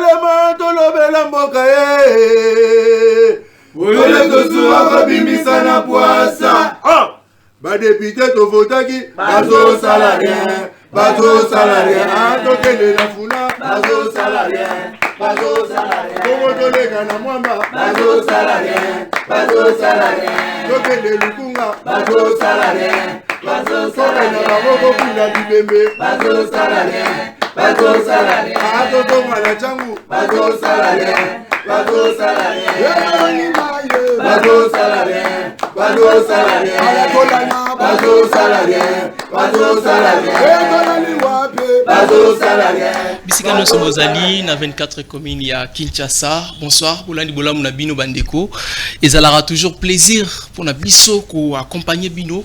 Telema tolobela mboka ye. Wole tosuwa kabimisa na poasa. Ba député to votaki bazo salarien. Bazo salarien. Tokende na funa bazo salarien. Bazo salarien. Kongo tolega na mwamba bazo salarien. Bazo salarien. Tokende lukunga bazo salarien. Bazo salarien. Na baboko kuna bibembe bazo salarien. Bazo salarien. Toto mwana changu bazo salarien. Bazo salarien. Bazo salarien. Bazo salarien. Bazo salarien. Bazo salarien. Bazo salarien. Bisika nous sommes aux Ali, na 24 communes ya Kinshasa. Bonsoir, Bolandi Bolamu na Bino Bandeko. Ezalara toujours plaisir pour na biso ko accompagner Bino.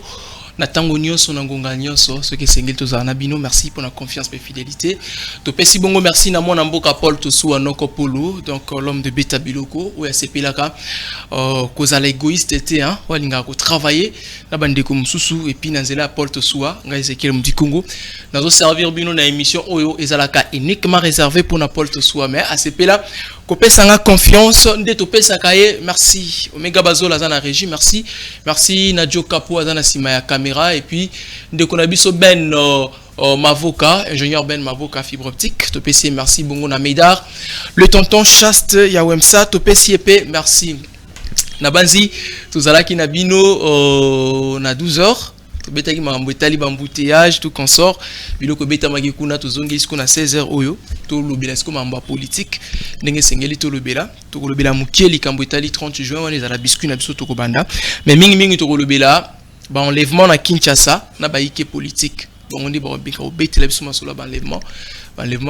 Natango nyonso na ngonga nyonso ce que sengel to na Bino, merci pour la confiance et fidélité. To pesi bongo merci na mona mboka Paul Tosu Anoko Polo, donc l'homme de Beta Biloko ou CPLaka kozala égoïste était hein, walinga ko travailler na bandeko mususu et puis nanzela Paul Tosu nga Ezekiel Mdikongo nazo servir Bino na émission oyo ezalaka uniquement réservé pour na Paul Tosu mais à CPLA ko pesanga confiance nde to pesaka ye merci Omega Bazola za na régie merci na Dio Kapo za na sima ya caméra et puis nde ko na biso Ben Mavoka, ingénieur Ben Mavoka fibre optique, Topesi merci bongo na Medar, le tonton Chaste Yawemsa, Topesi épée, merci. Nabanzi, tozalaki na bino na 12h, tobetaki mambetali bambouteillage tout consort, biloko beta magikuna tozongi isko na 16h oyo, to lobela isko mamba politique, ndenge sengeli to lobela mukeli kambetali 30 juin on ezala biscuit na biso to kobanda, mais mingi to lobela ba enlèvement na Kinshasa na ba ike politique. Bon, on dit bon, bête la biso masolo enlèvement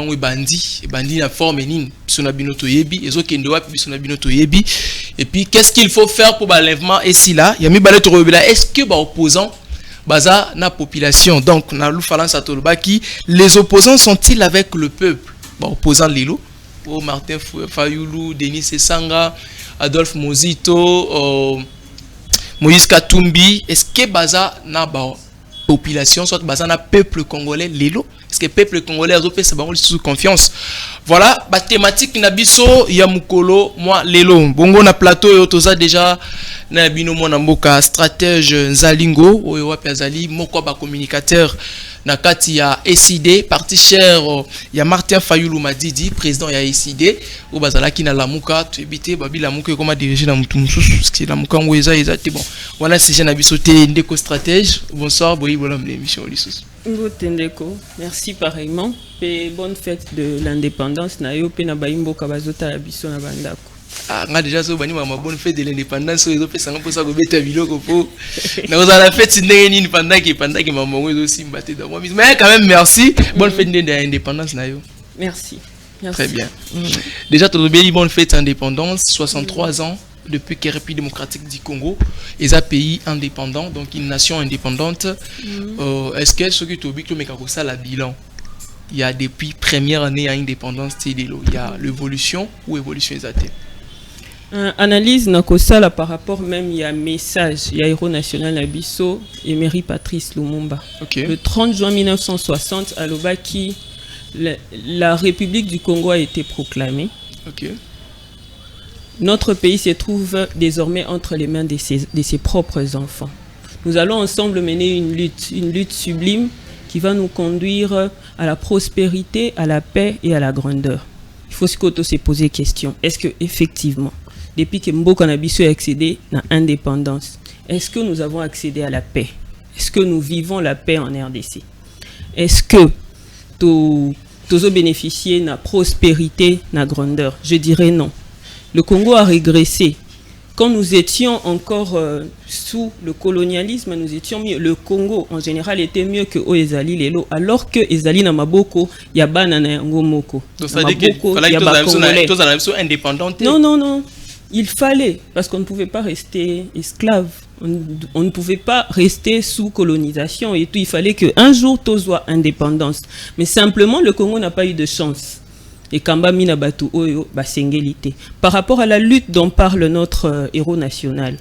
oui bandi na forme nini biso na bino to yebi ezo kende wapi biso na bino to yebi et puis qu'est-ce qu'il faut faire pour l'enlèvement et si là ya mi balé to rebela est-ce que ba opposants baza na population donc na lu falance atolobaki les opposants sont-ils avec le peuple ba opposants lelo o Martin Fayulu Denis Sanga Adolphe Mozito Moïse Katumbi est-ce que baza na ba population soit bazana peuple congolais lelo est-ce que peuple congolais a fait ça sous confiance voilà ba thématique na biso ya mukolo moi lelo bongo na plateau yo toza déjà na bino mona mboka stratège Nzalingo oyo wapi azali moko ba communicateur na kati ya SID parti cher ya Martin Fayulu Madidi président ya SID o bazalaki na lamuka to ebité babi lamuka comment diriger na mutu mususu ce qui lamuka ngweza ezati bon voilà c'est jeune biso te ndeko stratège bonsoir boyi bolam l'émission lisusu Ngotendeko merci pareillement et bonne fête de l'indépendance na yo pe na baimboka bazota la biso na bandako. Ah, nga déjà so bani ma bonne fête de l'indépendance ezo pesa nga posa ko beta biloko po na oza la fête ndenge nini pendant que maman ezo simba te dans moi mais quand même merci bonne fête de l'indépendance na yo. Merci très bien déjà to bien bonne fête d'indépendance 63 ans depuis que République démocratique du Congo est un pays indépendant donc une nation indépendante. Est-ce que ce qui t'oblige mais kako ça la bilan il y a depuis première année à indépendance il y a l'évolution ou évolution exacte. Analyse nakosala par rapport même il y a message il y a héros national Abisso Emery Patrice Lumumba. Le 30 juin 1960 à Lobaki la République du Congo a été proclamée. Notre pays se trouve désormais entre les mains de ses propres enfants. Nous allons ensemble mener une lutte sublime qui va nous conduire à la prospérité, à la paix et à la grandeur. Il faut se poser question. Est-ce que effectivement, depuis que Mboka Nabiso a accédé à l'indépendance, est-ce que nous avons accédé à la paix? Est-ce que nous vivons la paix en RDC? Est-ce que nous avons bénéficié de la prospérité, de la grandeur? Je dirais non. Le Congo a régressé. Quand nous étions encore sous le colonialisme, nous étions mieux. Le Congo, en général, était mieux que Ezali Lelo, alors que Ezali na maboko, yabana na ngomoko. Donc ça veut dire que tous sont indépendants. Non. Il fallait, parce qu'on ne pouvait pas rester esclave. On ne pouvait pas rester sous colonisation et tout. Il fallait qu'un jour, tout soit indépendance. Mais simplement, le Congo n'a pas eu de chance. Et Kamba Minabatu Oyo Basengelité. Par rapport à la lutte dont parle notre héros national,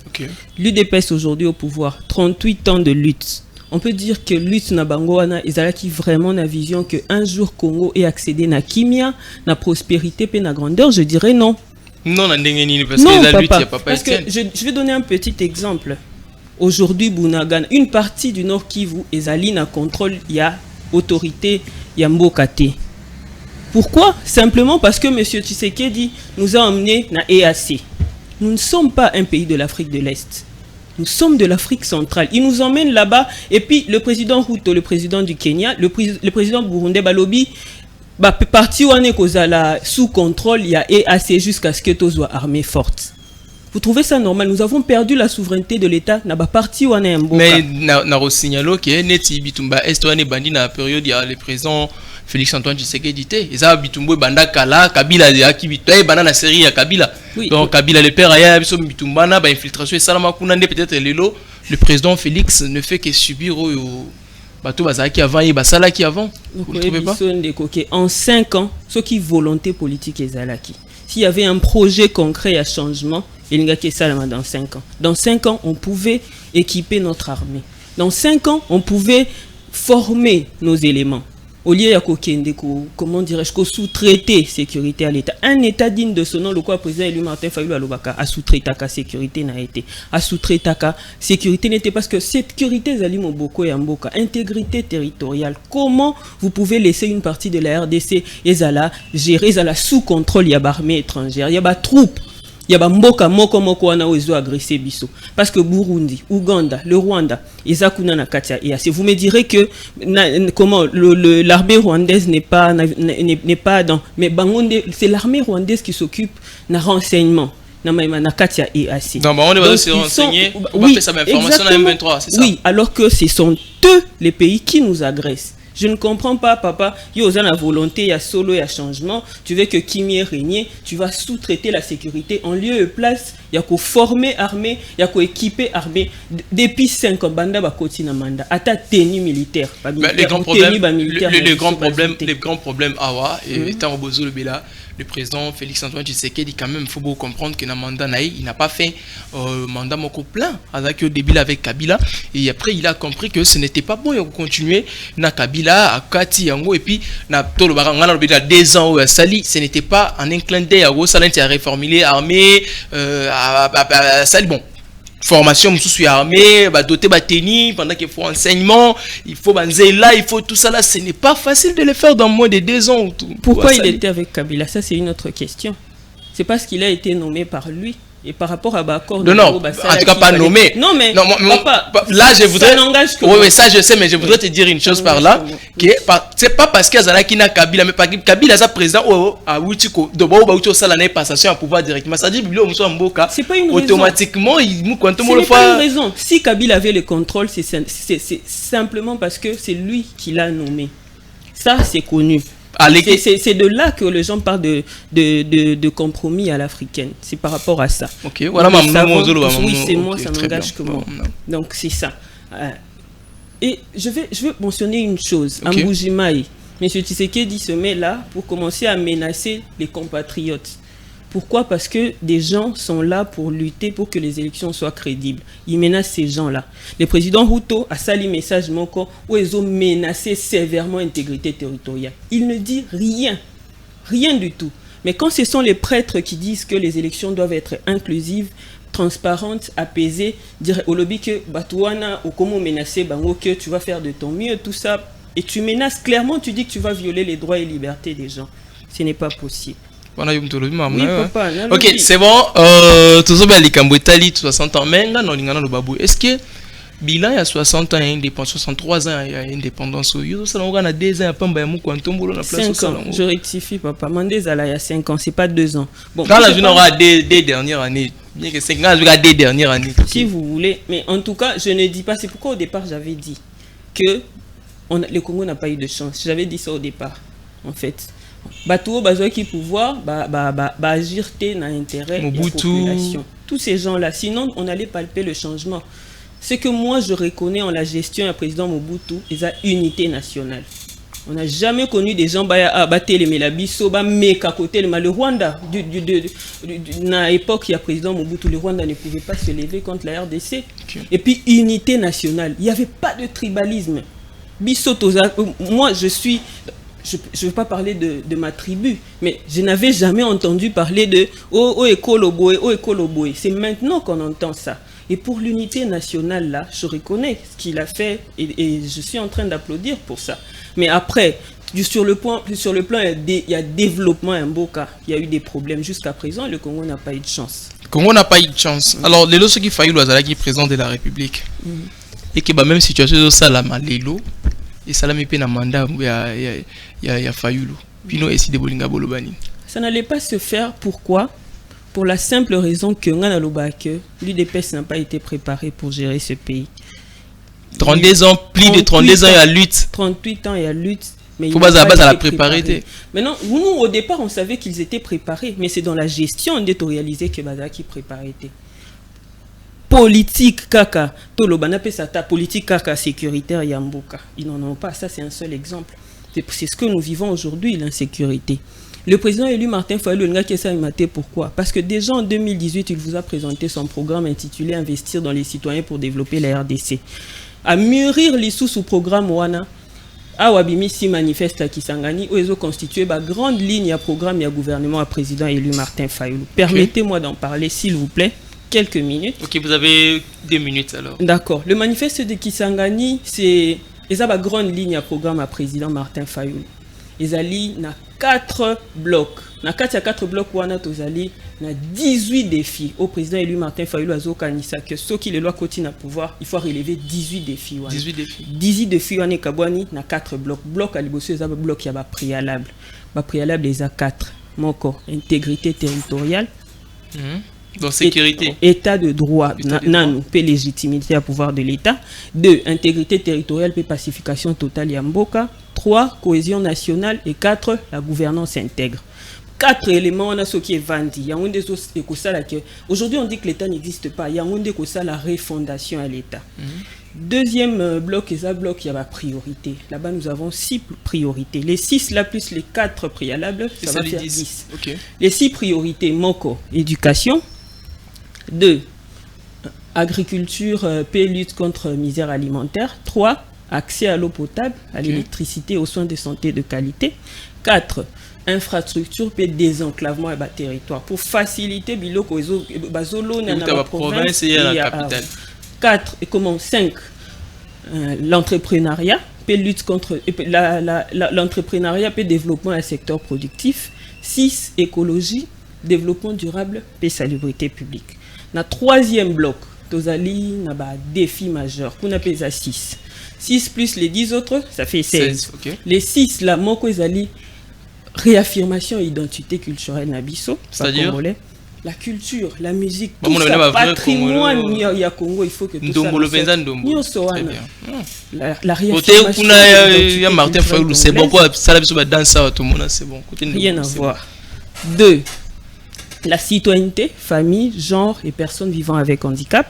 l'UDPS aujourd'hui au pouvoir, 38 ans de lutte. on peut dire que lutte na bango wana ezalaki vraiment na vision que un jour Congo ait accédé na kimia, na prospérité pe na grandeur, je dirais non. Non, parce non, que la lutte, papa, y a pas parce que je vais donner un petit exemple. Aujourd'hui, Bunagana, une partie du Nord Kivu, ezali na contrôle, il y a autorité, il y a Mbokate. Pourquoi? Simplement parce que M. Tshisekedi nous a emmenés na EAC. Nous ne sommes pas un pays de l'Afrique de l'Est. Nous sommes de l'Afrique centrale. Il nous emmène là-bas. Et puis le président Ruto, le président du Kenya, le président burundais Balobi, parti où on est sous contrôle, il y a EAC jusqu'à ce que tout soit armée forte. Vous trouvez ça normal? Nous avons perdu la souveraineté de l'État. N'a pas parti où on est un bon. Mais n'a signalé que Neti Bitumba est on est bandit dans la période il y a le président Félix Antoine Tshisekedi té. Ils a Bitumba banda kala Kabila ya kibitoy banda na série ya Kabila. Oui. Donc Kabila le père aya biso Bitumba na ba infiltration et salama kunande peut-être lelo le président Félix ne fait que subir au bateau bazaki avant et basala qui avant. Vous ne trouvez pas? En 5 ans, ce qui volonté politique est zalaki. S'il y avait un projet concret à changement, il n'y a que ça dans 5 ans. Dans 5 ans, on pouvait équiper notre armée. Dans 5 ans, on pouvait former nos éléments. Au lieu de comment dirais-je, sous-traiter sécurité à l'État. Un État digne de ce nom, le quoi président élu Martin Fayulu Alobaka a sous-traité la sécurité n'a été. A sous-traité la sécurité n'était parce que sécurité Zalim Oboko et Amboka, intégrité territoriale. Comment vous pouvez laisser une partie de la RDC Ezala gérer Ezala sous contrôle, il y a l'armée étrangère, il y a des troupes. Il y a mboka moko wana ozo agressé biso parce que Burundi, Ouganda, le Rwanda, ezakuna na katia et vous me direz que comment l'armée rwandaise n'est pas dans mais bangonde c'est l'armée rwandaise qui s'occupe na renseignement na katia et assez. Non, on va se renseigner, on va faire sa information à M23, c'est ça. Oui, alors que ce sont eux les pays qui nous agressent. Je ne comprends pas, papa. Il y a la volonté, il y a solo, il y a changement. Tu veux que Kimi règne, tu vas sous-traiter la sécurité. En lieu et place, il y a qu'à former armée, il y a qu'à équiper armée. Depuis 5 ans, banda bakoti na manda. Ata tenue militaire. Les grands problèmes, awa, et tant au bozo le bela. Le président Félix Antoine Tshisekedi dit quand même, il faut beaucoup comprendre que dans le mandat, il n'a pas fait mandat moko plein. Avec au début avec Kabila. Et après, il a compris que ce n'était pas bon. Il a continué na Kabila, à Kati, Yango. Et puis, na Tolo Barangana, 2 ans au Sali. Ce n'était pas un inclin d'Ago. Salin a réformulé, armée, Sali. Bon. Formation, je suis armé, doté tennis pendant qu'il faut enseignement, il faut là, il faut tout ça là. Ce n'est pas facile de le faire dans moins de 2 ans. Pourquoi il était avec Kabila? Ça, c'est une autre question. C'est parce qu'il a été nommé par lui. Et par rapport à Bakor, non, en tout cas pas nommé. Non, mais papa, là je voudrais. Oui, ça je sais, mais je voudrais te dire une chose par là. C'est pas parce qu'il y a qui n'a Kabila, mais Kabila est président à Wichiko, de Baoucho Salane passation à pouvoir directement. Ça dit c'est pas une raison. Automatiquement, il nous compte le fois. C'est pas une raison. Si Kabila avait le contrôle, c'est simplement parce que c'est lui qui l'a nommé. Ça, c'est connu. C'est de là que les gens parlent de compromis à l'africaine. C'est par rapport à ça. Ok, voilà, oui, c'est moi, ça n'engage que moi. Donc, c'est ça. Et je vais mentionner une chose. Okay. Mbujimaï, M. Tshisekedi se met là pour commencer à menacer les compatriotes. Pourquoi? Parce que des gens sont là pour lutter pour que les élections soient crédibles. Ils menacent ces gens-là. Le président Ruto a sali message moko où ils ont menacé sévèrement l'intégrité territoriale. Il ne dit rien. Rien du tout. Mais quand ce sont les prêtres qui disent que les élections doivent être inclusives, transparentes, apaisées, dire au lobby que Batouana ou comment menacer bango que tu vas faire de ton mieux, tout ça, et tu menaces clairement, tu dis que tu vas violer les droits et libertés des gens. Ce n'est pas possible. Oui, papa, ok, c'est bon. Tout ça, les Cambouetali, 60 ans. Mais est-ce que bilan il y a 60 ans, indépendance, 63 ans, il y a indépendance. Il y a 2 ans, je rectifie, papa. Mandezala, il y a 5 ans, c'est pas 2 ans. Bon, dans la journée, on aura des dernières années. Bien que 5 ans, je vais des dernières années. Si vous voulez. Mais en tout cas, je ne dis pas. C'est pourquoi au départ, j'avais dit que le Congo n'a pas eu de chance. J'avais dit ça au départ, en fait. Bateau, besoin qui pouvoir agir dans l'intérêt de la population. Tous ces gens-là, sinon on allait palper le changement. Ce que moi je reconnais en la gestion du président Mobutu, c'est la unité nationale. On n'a jamais connu des gens à battre les Melabiso, mais qu'à côté le Rwanda, à l'époque, il y a président Mobutu, le Rwanda ne pouvait pas se lever contre la RDC. Okay. Et puis, unité nationale. Il n'y avait pas de tribalisme. Moi, je ne veux pas parler de ma tribu, mais je n'avais jamais entendu parler de Ekoloboé. C'est maintenant qu'on entend ça. Et pour l'unité nationale, là, je reconnais ce qu'il a fait et je suis en train d'applaudir pour ça. Mais après, sur le plan, il y a développement à Mboka. Il y a eu des problèmes. Jusqu'à présent, le Congo n'a pas eu de chance. Le Congo n'a pas eu de chance. Alors, les autres qui Fayulu qui est président de la République, et que même situation de Salama Lelo, et Salami Pena mandat, il y a Fayulu. Puis nous, ici, de Bolinga Bolobani. Ça n'allait pas se faire. Pourquoi? Pour la simple raison que l'UDPS n'a pas été préparé pour gérer ce pays. 32 ans, plus de 32 ans, il y a lutte. 38 ans, il y a lutte. Mais il faut pas à la préparité. Maintenant, nous, au départ, on savait qu'ils étaient préparés. Mais c'est dans la gestion d'être réalisé que Bazaki préparé. Politique kaka, Tolobanape Sata, politique kaka sécuritaire Yamboka. Ils n'en ont pas. Ça, c'est un seul exemple. C'est ce que nous vivons aujourd'hui, l'insécurité. Le président élu Martin Fayulu pourquoi? Parce que déjà en 2018, il vous a présenté son programme intitulé « Investir dans les citoyens pour développer la RDC ». À mûrir les sous programme Wana, à Wabimi si manifeste à Kisangani, où ils ont constitué une grande ligne à programme et à gouvernement à président élu Martin Fayulu. Permettez-moi d'en parler, s'il vous plaît, quelques minutes. Ok, vous avez 2 minutes alors. D'accord. Le manifeste de Kisangani, c'est une grande ligne à programme à président Martin Fayulu. Ezali na 4 blocs. Na 4 blocs wana tozali na 18 défis. Au président élu Martin Fayulu azokanisa que ceux qui les lois continue à pouvoir, il faut relever 18 défis wana. 18 défis wana kabwani na 4 blocs. Bloc à liboso ezaba bloc ya ba préalable. Ba préalable les a 4. Moko intégrité territoriale. Donc sécurité. État de droit, non, paix légitimité à pouvoir de l'État. 2, intégrité territoriale, paix pacification totale Yamboka. 3, cohésion nationale. Et 4, la gouvernance intègre. 4 éléments, on a ce qui est vendu. Il y a un des aujourd'hui, on dit que l'État n'existe pas. Il y a un des la refondation à l'État. Deuxième bloc, il y a la priorité. Là-bas, nous avons 6 priorités. Les 6 là, plus les 4 préalables, ça va faire 10. Okay. Les 6 priorités, Moko, éducation. 2, agriculture, paix, lutte contre misère alimentaire. 3, accès à l'eau potable, à l'électricité, aux soins de santé de qualité. 4, infrastructure, paix, désenclavement et territoire. Pour faciliter biloko bazolo dans la province et la capitale. 4, et comment 5, l'entrepreneuriat, paix, lutte contre l'entrepreneuriat, paix, développement et secteur productif. 6, écologie, développement durable, paix, salubrité publique. Na 3e bloc, tozali na ba défi majeur. Qu'on appelle ça 6. 6 plus les 10 autres, ça fait 16. Okay. Les 6 là, moko ezali réaffirmation identité culturelle nabiso, c'est-à-dire la culture, la musique, tout ça, patrimoine ya Congo, il faut que tout ça. La réaffirmation. Il y a Martin Fayulu, c'est bon quoi, ça la danse ça tout le monde, c'est bon. Rien à voir. 2. La citoyenneté, famille, genre et personnes vivant avec handicap.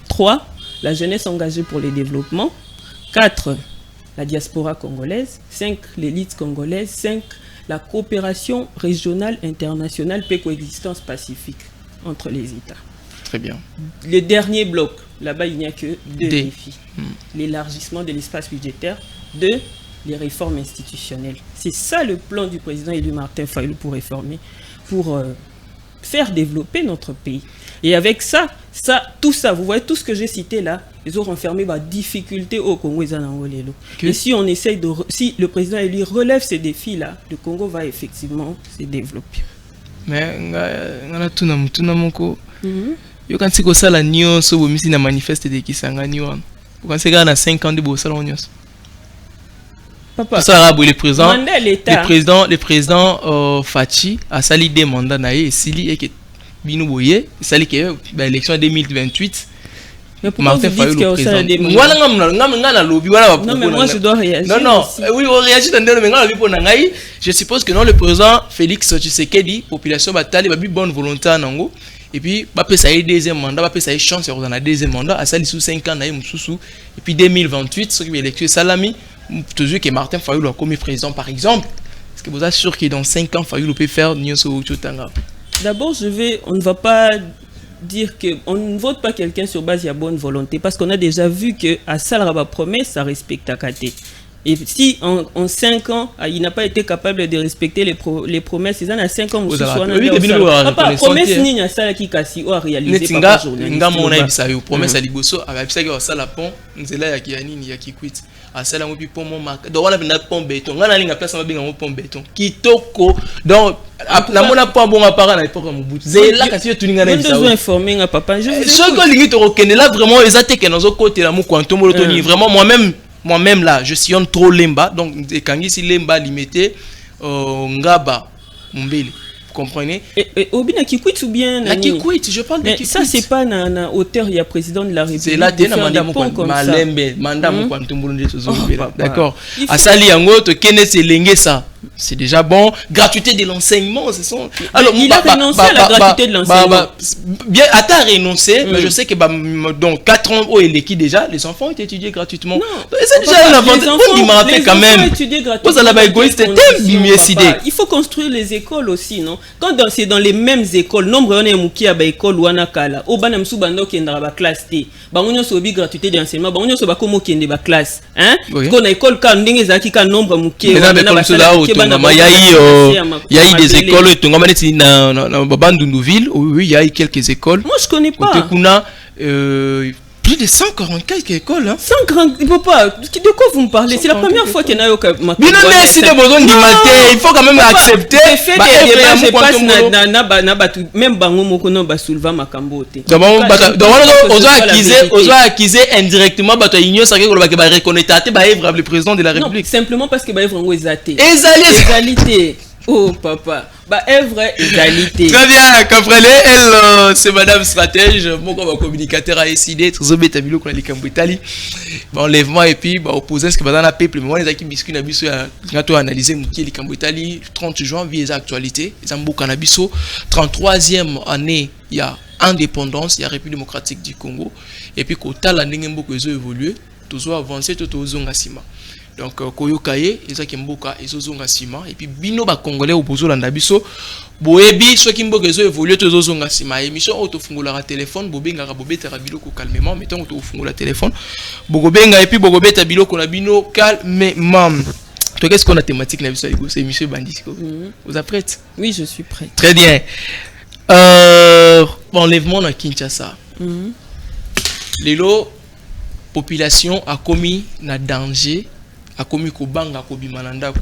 3. La jeunesse engagée pour le développement. 4. La diaspora congolaise. 5. L'élite congolaise. 5. La coopération régionale, internationale, paix, coexistence pacifique entre les États. Très bien. Le dernier bloc, là-bas, il n'y a que 2 défis. L'élargissement de l'espace budgétaire. 2. Les réformes institutionnelles. C'est ça le plan du président élu Martin Fayulu pour réformer, pour faire développer notre pays. Et avec ça, tout ça, vous voyez tout ce que j'ai cité là, ils ont renfermé des difficultés au Congo. Et si on essaye si le président élu relève ces défis là, le Congo va effectivement se développer. Mais tout quand c'est ça la nion so bo misi na manifeste de Kisangani wan. Quand c'est gars 5 ans de bossa la nion. Papa. Ça le président Fachi a sali des mandats na et sili et que binu boye, sali que l'élection 2028. Martin Fayulu le président. Non mais moi je dois réagir. Non, oui, on réagit dans le moment pour nangai. Je suppose que non le président Félix Tshisekedi, population batali ba bi bonne volonté nango. Et puis ba peut ça y deuxième mandat, ba peut ça y chance dans un deuxième mandat à sali sous 5 ans na mususu et puis 2028 ce qui élection salami toujours que Martin Fayulu a commis président par exemple. Est-ce que vous êtes sûr que dans 5 ans Fayulu peut faire Nyonso Chotanga? D'abord, on ne va pas dire qu'on ne vote pas quelqu'un sur base de bonne volonté, parce qu'on a déjà vu qu'à Salaraba promesse, ça respecte Akate. Et si en 5 ans, il n'a pas été capable de respecter les promesses, ils en a 5 ans, vous promesse ni na sala ki kasi o réaliser par journée. Nga mona ibisa yo promesse à liboso abisa ki sala pont nzela ya kianini ya kikwit. Asala mo pi pont mo marque. Donc on a na pont béton. Nga na linga place ma benga mo pont béton. Kitoko. Donc la mona pont bon appareil na époque mo bout. Zela kasi tu ninga na ibisa. Je vous informer nga papa. Je vous ce que lingi to rekende là vraiment ezate que nazo côté la mo quantum mo toni vraiment moi-même là, je sillonne trop Lemba, donc quand ici Lemba limité, Ngaba, Mbele, vous comprenez? Et Obina qui quitte ou bien la qui quitte, je parle de qui ça c'est pas na hauteur, il y a président de la République. C'est là de mandat Malembe, mandat d'accord. À Sali Yango, to Kene c'est lengue ça. C'est déjà bon. Gratuité de l'enseignement, ce sont. Alors, il a renoncé à la gratuité de l'enseignement. Bien, à ta renoncé, mais je sais que donc 4 ans où il est qui déjà, les enfants ont étudié gratuitement. Non, c'est déjà un avantage. On m'a rappelé quand même. Vous allez égoïste, il faut construire les écoles aussi, non? Quand c'est dans les mêmes écoles, nombre on est mouki à école ou anakala. Au banam soubando qui est dans la classe T. Bah on y a sobi gratuité de l'enseignement. Bah on y a soba comme qui est dans la classe. Hein? Quand la école quand n'engage zaki quand nombre mouki. Il y a eu des écoles oui, il y a eu quelques écoles. Moi je connais pas. Plus de 140 quelques écoles. Hein. 140, il faut pas. De quoi vous me parlez? C'est la première fois qu'il y en a eu. Mais non, mais si des besoins d'imiter, il faut quand même accepter. Même Bango Mokono Basulva Makambote. Donc, on a accusé indirectement, il va reconnaître le président de la République. Simplement parce que Baïvre est athée. Égalité. Oh papa, bah œuvre égalité. Très bien, Kafrele, elle c'est madame stratège, mon communicateur a décidé, très bien tabilo qu'on a les Cambritali. Bah enlèvement et puis bah opposé ce que va dans la peuple, mais moi les acquis biscuit na biso ya ngato analyser muki les Cambritali 30 juin via actualité, les ambo cannabiso 33e année, il y a indépendance, il y a République démocratique du Congo et puis kota la ndenge mboko ezo évoluer, toujours avancer tout zonga sima. Donc koyokaye ezaki mboka ezozonga sima et puis bino ba congolais opozo landa biso boyebi soki mboka ezo évoluer tozozonga sima émission auto fungola téléphone bobenga bobetera biloko calmement mettons auto fungola téléphone bogobenga et puis bogobeta biloko na bino calmement. Donc qu'est-ce qu'on a thématique na biso c'est monsieur Bandisco. Vous êtes prête? Oui, je suis prête. Très bien. Enlèvement à Kinshasa. Lelo population a commis na danger a commis ko banga ko bimananda ko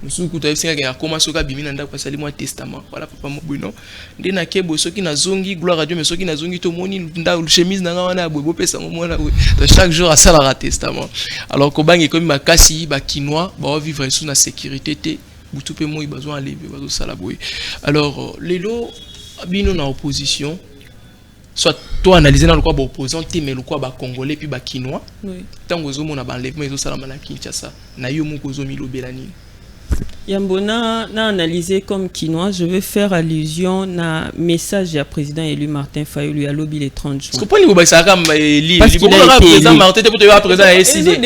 musu ku tayi singa ya koma soka biminanda ko sali mo testament voilà papa mo bino ndi na kebo soki na zongi gloire à Dieu mais soki na zongi to moni nda chemise na wana bobo pesa mo mona chaque jour à sala testament alors ko bangi komi makasi ba kinois ba vivre sous la sécurité té butu pe mo i besoin aller bazo sala boy alors lelo bino na opposition soit toi analyser dans le quoi opposant mais le quoi ba congolais puis ba kinois oui tango zo mona ba enlèvement zo sala na Kinshasa na yo moko zo milobela nini Yambona na analyser comme kinois, je vais faire allusion na message à président élu Martin Fayulu à lobby les 30 jours. Parce que pour ça comme président Martin peut président SID.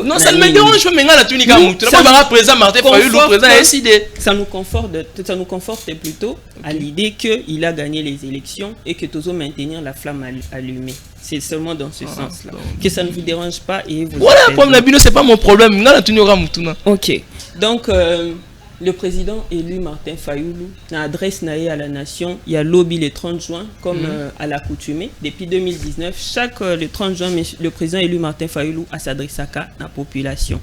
Non, ça ne me dérange pas mais là tu n'y pas mutu. Na président Martin Fayulu président SID. Ça nous conforte plutôt à l'idée que il a gagné les élections et que toujours maintenir la flamme allumée. C'est seulement dans ce sens-là. Que ça ne vous dérange pas et vous. Voilà, comme la bino c'est pas mon problème. OK. Donc le président élu Martin Fayulu na adresse naé à la nation, il y a lobby le 30 juin comme à l'accoutumée depuis 2019, le 30 juin le président élu Martin Fayulu a s'adressé à la population.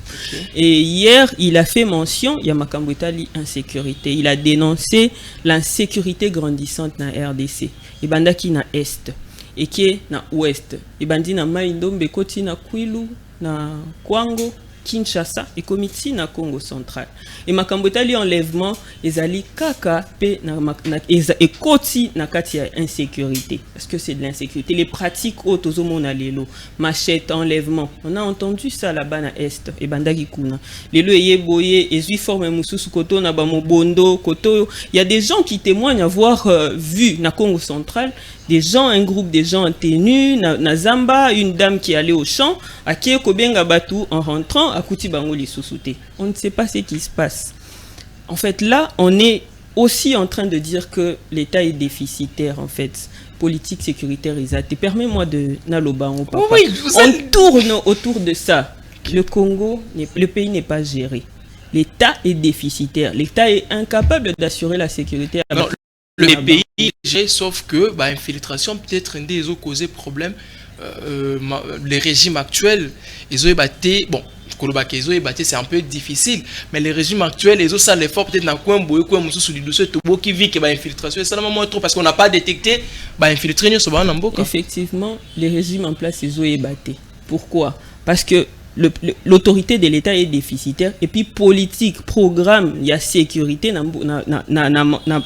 Et hier, il a fait mention il y a Makambutali insécurité. Il a dénoncé l'insécurité grandissante dans RDC. Et bandaki na est et qui est na ouest. Et bandi na Maïndombe koti na Kwilu na Kwango Kinshasa et comité na Congo central. Et Makambutali enlèvement ezali kaka pe na et koti na kati insécurité. Parce que c'est de l'insécurité. Les pratiques autres mona lelo, machette enlèvement. On a entendu ça là-bas na est et bandaki kuna. Lelo yeboye ezui forme mususu koto na ba mobondo koto. Il y a des gens qui témoignent avoir vu na Congo central des gens, un groupe de gens en tenue, na zamba, une dame qui allait au champ, à qui kobenga batu en rentrant, à kuti bango li susute. On ne sait pas ce qui se passe. En fait, là, on est aussi en train de dire que l'État est déficitaire, en fait. Politique sécuritaire, Isate. Permets-moi de naloba au papa. Oui, on tourne autour de ça. Le Congo, le pays n'est pas géré. L'État est déficitaire. L'État est incapable d'assurer la sécurité. Non, le pays est géré, sauf que infiltration peut-être ils ont causé problème. Les régimes actuels, ils ont ébatté. Bon, c'est un peu difficile, mais les régimes actuels, ils ont ça l'effort peut-être dans quoi sous le dossier qui vit que infiltration, c'est vraiment trop parce qu'on n'a pas détecté infiltration sur Namboka. Effectivement, les régimes en place, ils ont ébatté. Pourquoi? Parce que l'autorité de l'État est déficitaire et puis politique, programme, il y a sécurité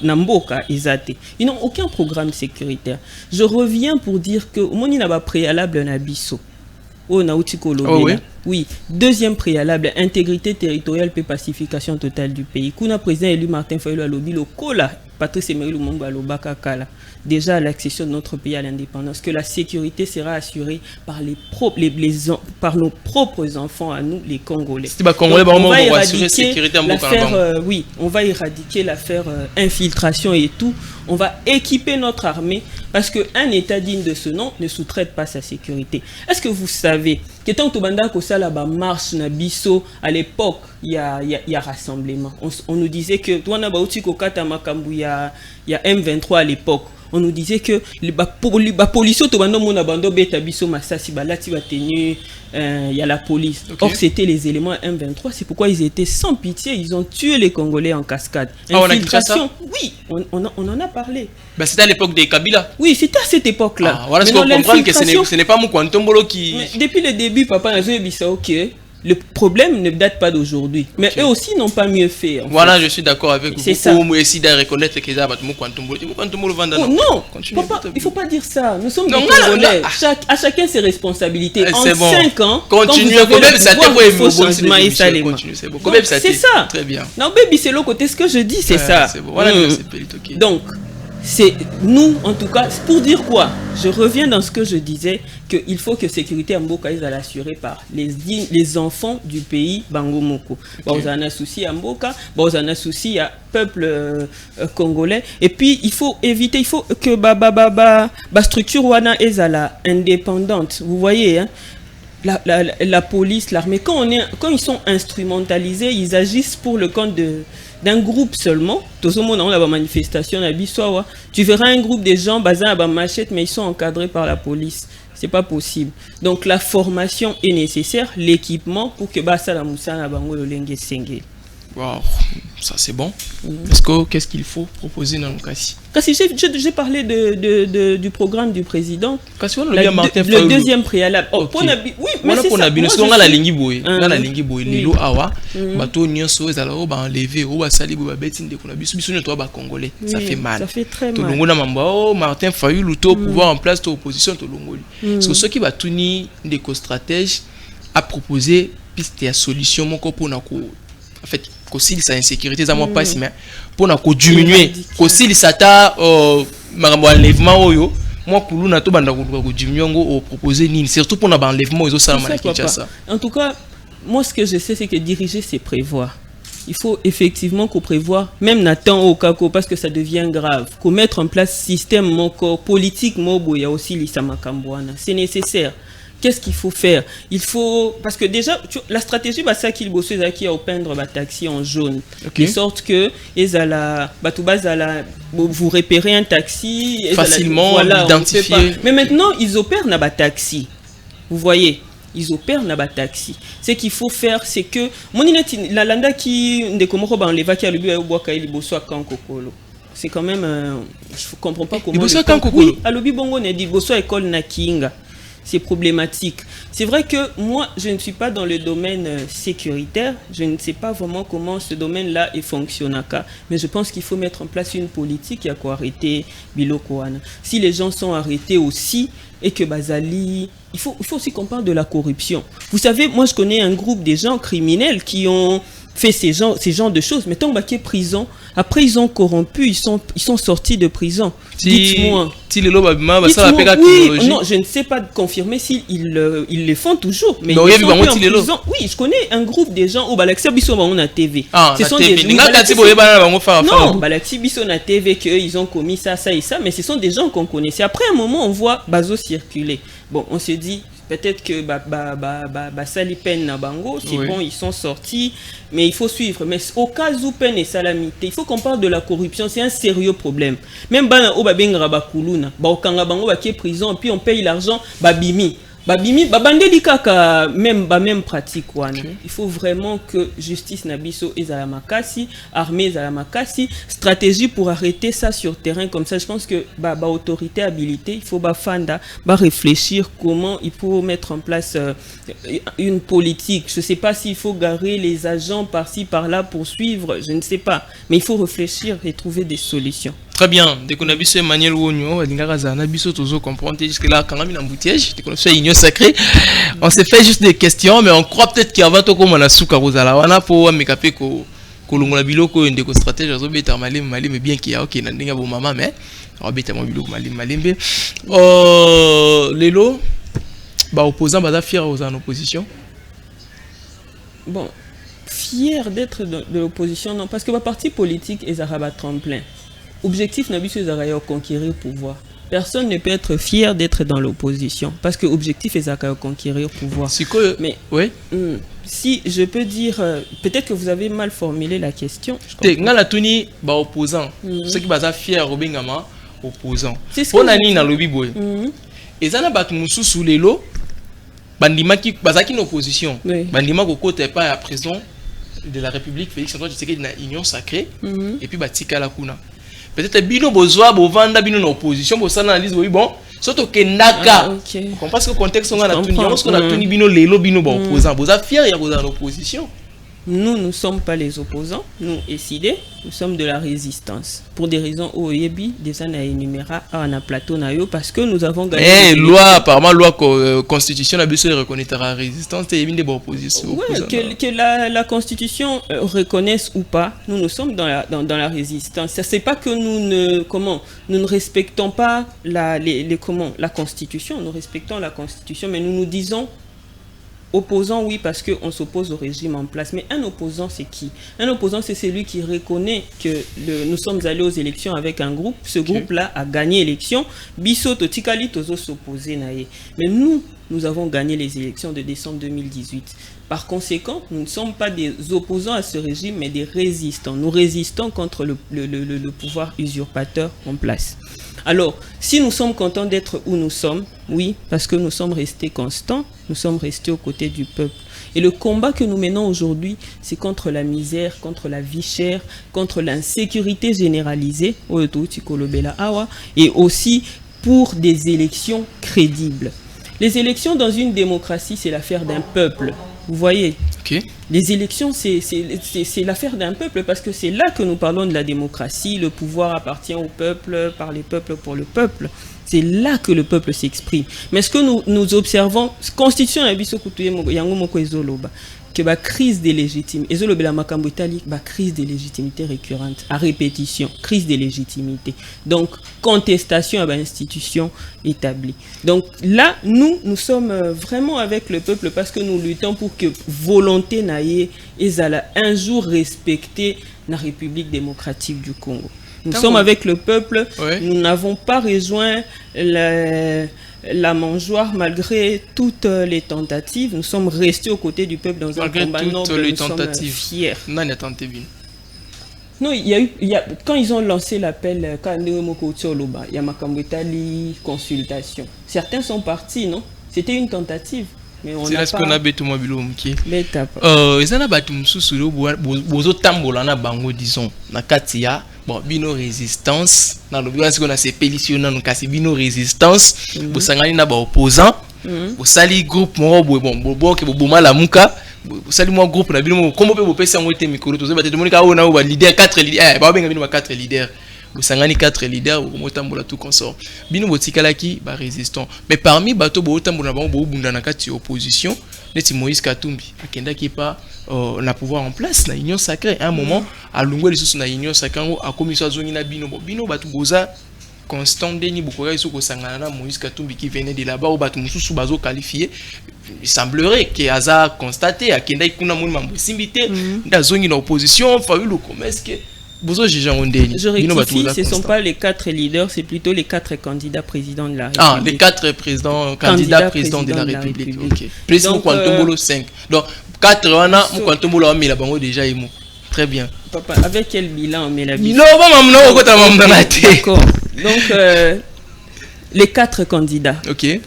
Namboka Izate. Ils n'ont aucun programme sécuritaire. Je reviens pour dire que au moins il n'y a pas préalable Nabiso. Oh, oui. Oui. Deuxième préalable, intégrité territoriale et pacification totale du pays. Kuna président élu Martin Fayulu Alobi le Kola, Patrice Emery Lumumba Lobaka Kala. Déjà à l'accession de notre pays à l'indépendance, que la sécurité sera assurée par par nos propres enfants à nous, les Congolais. Donc, on va éradiquer l'affaire, oui, on va éradiquer l'affaire infiltration et tout. On va équiper notre armée parce qu'un État digne de ce nom ne sous-traite pas sa sécurité. Est-ce que vous savez que tant que Tobanda Kosala marche na biso à l'époque, il y a rassemblement. On nous disait que toi na bauti kokata makambu il y a M23 à l'époque. On nous disait que les policiers Tobanda mona bando beta biso masasi balati ba tenu il y a la police. Okay. Or c'était les éléments M23, c'est pourquoi ils étaient sans pitié, ils ont tué les Congolais en cascade. Infiltration, oui, on en a parlé. Ben, c'était à l'époque des Kabila. Oui, c'était à cette époque-là. Ah, voilà ce qu'on comprend que ce n'est pas Moukwantombolo qui... Mais depuis le début, papa a dit ça, ok. Le problème ne date pas d'aujourd'hui. Mais okay. Eux aussi n'ont pas mieux fait. Voilà, je suis d'accord avec vous. C'est ça. Pour essayer de reconnaître que ça va être Moukwantombolo vendre. Oh, non, papa, il ne faut pas dire ça. Nous sommes des Congolais. À chacun ses responsabilités. En 5 ans, continue. C'est ça. Très bien. Non, baby, c'est l'autre côté. Ce que je dis, c'est ça. C'est bon. Voilà, c'est donc, c'est nous, en tout cas, pour dire quoi? Je reviens dans ce que je disais, qu'il faut que sécurité Mboka est assurée par les enfants du pays Bangomoko. Okay. Vous en a souci à Mboka, vous en a souci à peuple congolais. Et puis, il faut éviter, il faut que la structure wana est indépendante. Vous voyez, hein? La police, l'armée, quand ils sont instrumentalisés, ils agissent pour le compte d'un groupe seulement. Tout le monde a la manifestation à Bissoa. Tu verras un groupe de gens basés à machette, mais ils sont encadrés par la police. C'est pas possible. Donc la formation est nécessaire, l'équipement pour que ça la moussa na bango le lenge sengé. Wow, ça c'est bon. Qu'est-ce qu'il faut proposer dans le cas? J'ai parlé du programme du président. Le deuxième préalable. Oh, okay. Oui, mais c'est ça. Moi, la lingi boy, la lingi boy, lilo awa, bato nyonso ezala o ba enlever o ba sali bo ba beti ndeko na biso biso nyoto ba congolais. Ça fait mal. Ça fait très mal. To longola mamba Martin Fayulu to pouvoir en place to opposition to longoli. Parce que ceux qui va tuni ndeko stratège a proposé piste ya solution moko pour na ko en fait si ça insécurité ça moi pas si mais pour na ko diminuer si ça ta makambo enlèvement oyo moi kuluna to banda ko diminuer ngo proposer ni surtout pour na ba enlèvement ils ont ça ça. En tout cas, moi ce que je sais c'est que diriger c'est prévoir. Il faut effectivement qu'on prévoit même Nathan au Kako parce que ça devient grave. Qu'on mettre en place système moko politique mobo il y a aussi l'Isamakamboana. C'est nécessaire. Qu'est-ce qu'il faut faire? Il faut... Parce que déjà, la stratégie, c'est ça qu'il bosse qui a peindre le taxi en jaune. Okay. De sorte que vous repérez un taxi... Facilement identifier. Mais maintenant, ils opèrent dans le taxi. Vous voyez? Ils opèrent dans le taxi. Ce qu'il faut faire, c'est que... La landa qui... C'est quand même... Je ne comprends pas comment... Oui, à l'obi bongo ne dit bosso école na kinga. C'est problématique. C'est vrai que moi, je ne suis pas dans le domaine sécuritaire. Je ne sais pas vraiment comment ce domaine-là est fonctionnaka. Mais je pense qu'il faut mettre en place une politique qui a quoi arrêter Bilokoana. Si les gens sont arrêtés aussi et que Bazali... Il faut aussi qu'on parle de la corruption. Vous savez, moi, je connais un groupe de gens criminels qui ont fait ces genres de choses. Mais tant qu'ils sont prison, après ils ont corrompu, ils sont sortis de prison. Dites-moi. Oui, non, je ne sais pas confirmer s'ils le font toujours. Mais ils sont plus en prison. Oui, je connais un groupe de gens au Balaxi Bisso on a TV. Ce sont des non, Balaxi Bisso na TV qu'ils ont commis ça et ça, mais ce sont des gens qu'on connaissait. Après un moment, on voit Bazo circuler. Bon, on se dit peut-être que Sali Pen na bango, c'est bon, ils sont sortis, mais il faut suivre. Mais au cas où Pen et Salamité, il faut qu'on parle de la corruption, c'est un sérieux problème. Même bana o babenga bakuluna, ba okanga bango ba qui prison, puis on paye l'argent, babimi, babande kaka même pratique wana. Il faut vraiment que justice nabiso ezala makasi, armée ezala makasi, stratégie pour arrêter ça sur terrain comme ça. Je pense que autorité habilité, il faut fanda, réfléchir comment il faut mettre en place une politique. Je sais pas s'il faut garer les agents par-ci par-là pour suivre, je ne sais pas, mais il faut réfléchir et trouver des solutions. Très bien. Dès qu'on a vu ce Emmanuel Wonyo, comprendre jusque là quand on a mis l'embouteillage, dès qu'on a fait union sacrée, on s'est fait juste des questions, mais on croit peut-être qu'il y a tout comme on a sous carozala. On a pour me caper que l'on biloko une déco stratégie, on a malé mais bien qu'il y a ok n'indigne bon maman mais on va bêter mon biloko malimbe. Les lots, opposants fiers aux en opposition. Bon, fier d'être de l'opposition non parce que ma parti politique est Zaraba tremplin. Objectif n'a pas conquérir le pouvoir. Personne ne peut être fier d'être dans l'opposition parce que l'objectif est de conquérir le pouvoir. Mais oui. Si je peux dire, peut-être que vous avez mal formulé la question. La tuni opposant. Ceux qui sont fiers Robingama opposant. On a ni dans le biboy. Et ça n'a pas de moussou sous les lots. Bandima qui bazaki opposition. Bandima ko côté pas à prison de la République Félix Antoine Tshisekedi na union sacrée et puis batika la kuna. Peut-être bino bozwa bovanda bino na opposition bo ça analyse bon surtout que naka parce que contexte on a tuni parce qu'on a tuni bino lelo bino ba opposant boza fier ya boza en opposition. Nous ne sommes pas les opposants, nous décidés, nous sommes de la résistance. Pour des raisons OEB, des années énuméra à plateau nayo parce que nous avons gagné. Loi apparemment loi constitution la BCE reconnaître la résistance et une des oppositions. Que la constitution reconnaisse ou pas, nous sommes dans la résistance. C'est pas que nous ne respectons pas la constitution, nous respectons la constitution, mais nous nous disons opposant, oui, parce qu'on s'oppose au régime en place. Mais un opposant, c'est qui? Un opposant, c'est celui qui reconnaît que nous sommes allés aux élections avec un groupe. Ce groupe-là a gagné l'élection. Bisoto, Tikali, Tozo s'opposer. Mais nous avons gagné les élections de décembre 2018. Par conséquent, nous ne sommes pas des opposants à ce régime, mais des résistants. Nous résistons contre le pouvoir usurpateur en place. Alors, si nous sommes contents d'être où nous sommes, oui, parce que nous sommes restés constants, nous sommes restés aux côtés du peuple. Et le combat que nous menons aujourd'hui, c'est contre la misère, contre la vie chère, contre l'insécurité généralisée, et aussi pour des élections crédibles. Les élections dans une démocratie, c'est l'affaire d'un peuple. Vous voyez, les élections, c'est l'affaire d'un peuple parce que c'est là que nous parlons de la démocratie. Le pouvoir appartient au peuple, par les peuples, pour le peuple. C'est là que le peuple s'exprime. Mais ce que nous observons, constitution que la crise de légitimité, crise de légitimité récurrente, à répétition, crise de légitimité. Donc, contestation à l'institution établie. Donc là, nous sommes vraiment avec le peuple parce que nous luttons pour que volonté naïe ezala un jour respecter la République démocratique du Congo. Nous sommes avec le peuple, nous n'avons pas rejoint la mangeoire malgré toutes les tentatives. Nous sommes restés aux côtés du peuple dans un combat noble. Nous sommes fiers. Non, il y a quand ils ont lancé l'appel, il y a Makambetali consultation. Certains sont partis, non? C'était une tentative. C'est là ce qu'on a besoin de mobile qui. Ils en a battu sous bozo tambola na bango disons na katia bon bino résistance na le bien ce qu'on a ces pétitions na kasi bino résistance bo sangani na ba opposant bo sali groupe mo bon ke bo boma la muka bo sali mo groupe na bino comment peut bo pesa ngo te micro to ba te monika o na ba leader 4 leaders ba benga bino ba 4 leaders bosangani 4 leaders bomotambola tout consort bino botikalaki ba résistant mais parmi bato botambola bango bobunda na kati opposition neti Moïse Katumbi akendaki pas na pouvoir en place na union sacrée à un moment alungwe lisusu na union sacrée a commission zongi na bino bato boza constant deni bokoya iso kosangana na Moïse Katumbi qui venait de là-bas ou bato mususu bazo qualifié. Il semblerait que hasard constaté à Kenda ikuna moni mambo simbité ndazongi na opposition faulu comme est-ce que bozo jijan ondeni. Je rectifie, ce ne sont pas les 4 leaders, c'est plutôt les 4 candidats présidents de la République. Ah, les 4 candidats présidents de la République. OK. Président Kwantombolo 5. Donc 4 wana mu Kwantombolo a mis la bango déjà imo. Très bien. Papa, avec quel bilan on met la bilan? Non, pas mamno ko ta mamna na té. D'accord. Donc les 4 candidats. OK.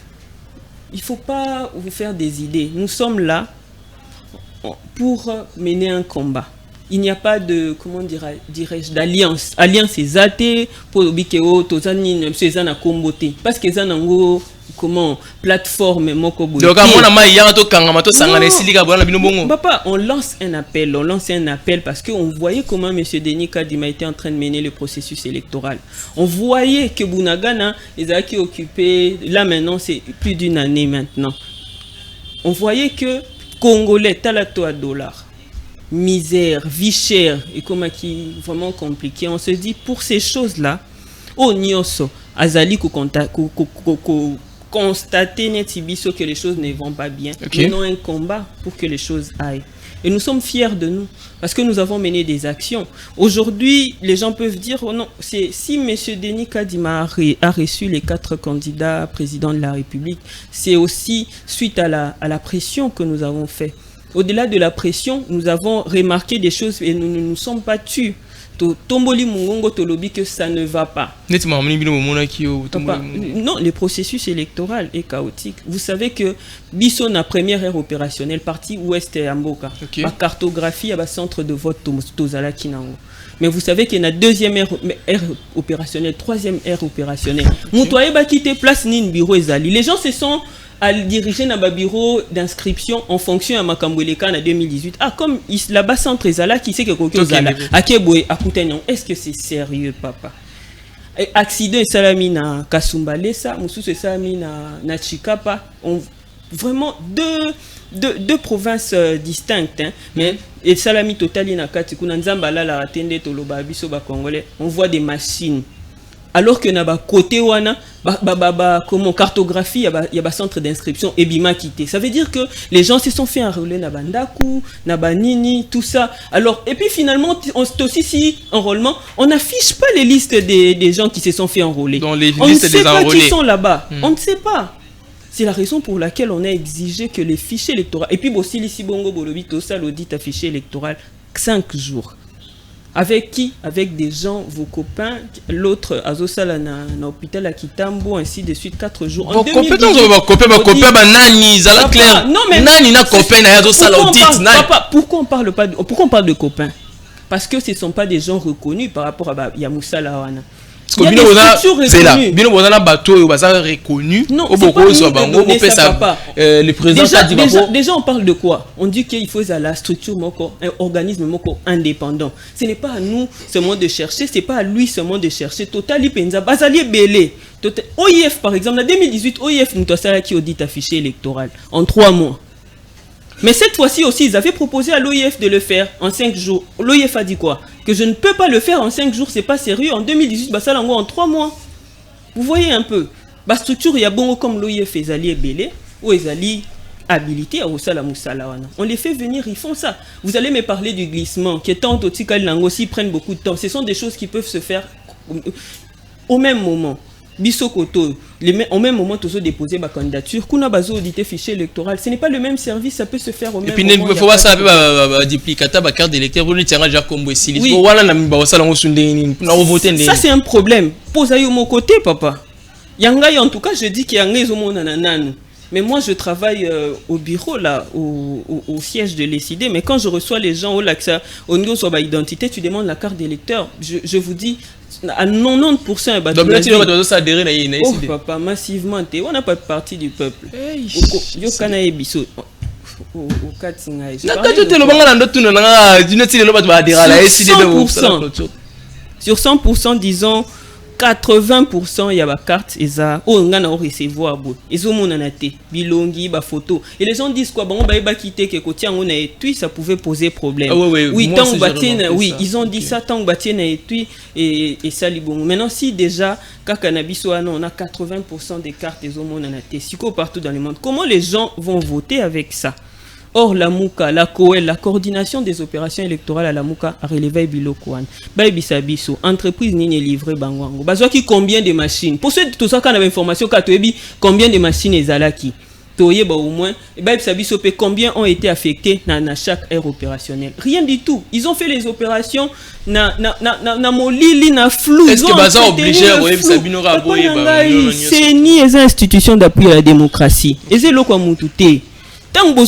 Il ne faut pas vous faire des idées. Nous sommes là pour mener un combat. Il n'y a pas de, comment dirais-je, d'alliance. Alliance est zatée pour Bikeo, Tozani, Cézanne Komboté. Parce que ça n'a comment plateforme moko boy. Donc papa, on lance un appel parce que on voyait comment monsieur Denis Kadima était en train de mener le processus électoral. On voyait que Bounagana les a qui occupé là maintenant c'est plus d'une année maintenant. On voyait que Congolais talato à dollars. Misère, vie chère et comment qui vraiment compliqué. On se dit pour ces choses-là, oh nyoso azali constater netibiso que les choses ne vont pas bien. Okay. Nous avons un combat pour que les choses aillent. Et nous sommes fiers de nous parce que nous avons mené des actions. Aujourd'hui, les gens peuvent dire oh non, c'est si monsieur Denis Kadima a reçu les 4 candidats présidents de la République, c'est aussi suite à la pression que nous avons fait. Au-delà de la pression, nous avons remarqué des choses et nous ne nous sommes pas tus. Tomboli Mungongo Tolobi que ça ne va pas. Papa, non, le processus électoral est chaotique. Vous savez que Bisson a première ère opérationnelle, partie ouest Amboka. Okay. La cartographie à centre de vote Tozala Kinango. Mais vous savez qu'il y a une deuxième ère opérationnelle, troisième ère opérationnelle. Moutouaye va quitter place Nin Bureau Ezali. Les gens se sont à diriger dans le bureau d'inscription en fonction à Makamboueleka en 2018. Ah, comme là-bas, centre Ezala, qui sait que Kokyo Zala, à Keboé, à Koutenyon, est-ce que c'est sérieux, papa? Accident et salami na Kasumbalesa, Moussous et salami na Chikapa, vraiment deux provinces distinctes, hein, mais et salami totali na kati kuna nzamba la atende toloba biso ba congolais, on voit des machines. Alors que na ba côté wana comment cartographie il y a centre d'inscription et bima quitté. Ça veut dire que les gens se sont fait enrôler na bandaku, na banini, tout ça. Alors et puis finalement aussi si enrôlement, on n'affiche pas les listes des gens qui se sont fait enrôler. Dans les on ne listes sait des pas enrôlés. qui sont là-bas. On ne sait pas. C'est la raison pour laquelle on a exigé que les fichiers électoraux et puis Bossili Sibongo Bolobi Tosa l'audit à fichier électoral 5 jours. Avec qui? Avec des gens, vos copains. L'autre, Azosala na hôpital à Kitambo, ainsi de suite, 4 jours. Vos copains, nani, zala clair. Non, mais nani na copain na Azosala audit. Pourquoi on parle de copains? Parce que ce ne sont pas des gens reconnus par rapport à Yamoussa Lawana. Il y a des structures reconnues. Bino bozana bateau baza reconnu. Non, c'est pas nous de donner ça, papa. Le président déjà, on parle de quoi? On dit qu'il faut à la structure moko, un organisme moko indépendant. Ce n'est pas à nous seulement de chercher, c'est pas à lui seulement de chercher. Total Ipenza, Bazali Belé. OIF par exemple, en 2018, OIF nous a qui audit affiché électoral en 3 mois. Mais cette fois-ci aussi, ils avaient proposé à l'OIF de le faire en 5 jours. L'OIF a dit quoi? Que je ne peux pas le faire en 5 jours, c'est pas sérieux. En 2018, Bassalango en 3 mois. Vous voyez un peu. La structure, il y a bon comme l'OIF Ezali et Belé, ou Ezali habilité à Osala Moussalawana. On les fait venir, ils font ça. Vous allez me parler du glissement, qui est tant Totikal Lango aussi prennent beaucoup de temps. Ce sont des choses qui peuvent se faire au même moment. Bissokoto, au même moment, tu as déposé ma candidature. Kuna bazo audité fichier électoral. Ce n'est pas le même service, ça peut se faire au même moment. Et puis, il faut voir ça avec duplicata, ma carte d'électeur. Vous le tirez déjà comme Wessili. Ça, c'est un problème. Pose-le de mon côté, papa. Yangai, en tout cas, je dis qu'il y a un. Mais moi, je travaille au bureau, là, au siège de l'ECD. Mais quand je reçois les gens au niveau de l'identité, tu demandes la carte d'électeur. Je vous dis, à 90%, oh, papa, massivement, on n'a pas de partie du peuple. Sur 100%, disons 80% il y a ba carte eza o ngana o recevoir bo ezo monana te bilongi ba photo et les gens disent quoi bon ba quitter que côté on a étui ça pouvait poser problème. Ah oui tant batien oui ils ont dit ça tant batien a étui et ça libon. Maintenant si déjà kaka na biso on a 80% des cartes ezo monana te siko partout dans le monde, comment les gens vont voter avec ça? Or, la MOUCA, la COEL, la coordination des opérations électorales à la MOUCA a relevé Bilokouane. Baïbisabiso, entreprise n'est livrée Bangwango. Bazoaki combien de machines? Pour ceux tout ça, quand on a l'information, combien de machines est Zalaki? Toye ba au moins, Baïbisabiso, combien ont été affectés dans chaque aire opérationnelle? Rien du tout. Ils ont fait les opérations na molili na flou. Est-ce que Baza obligé à Baïbisabino raboyer? C'est ni les institutions d'appui à la démocratie. Et c'est l'eau comme tout est. Tant que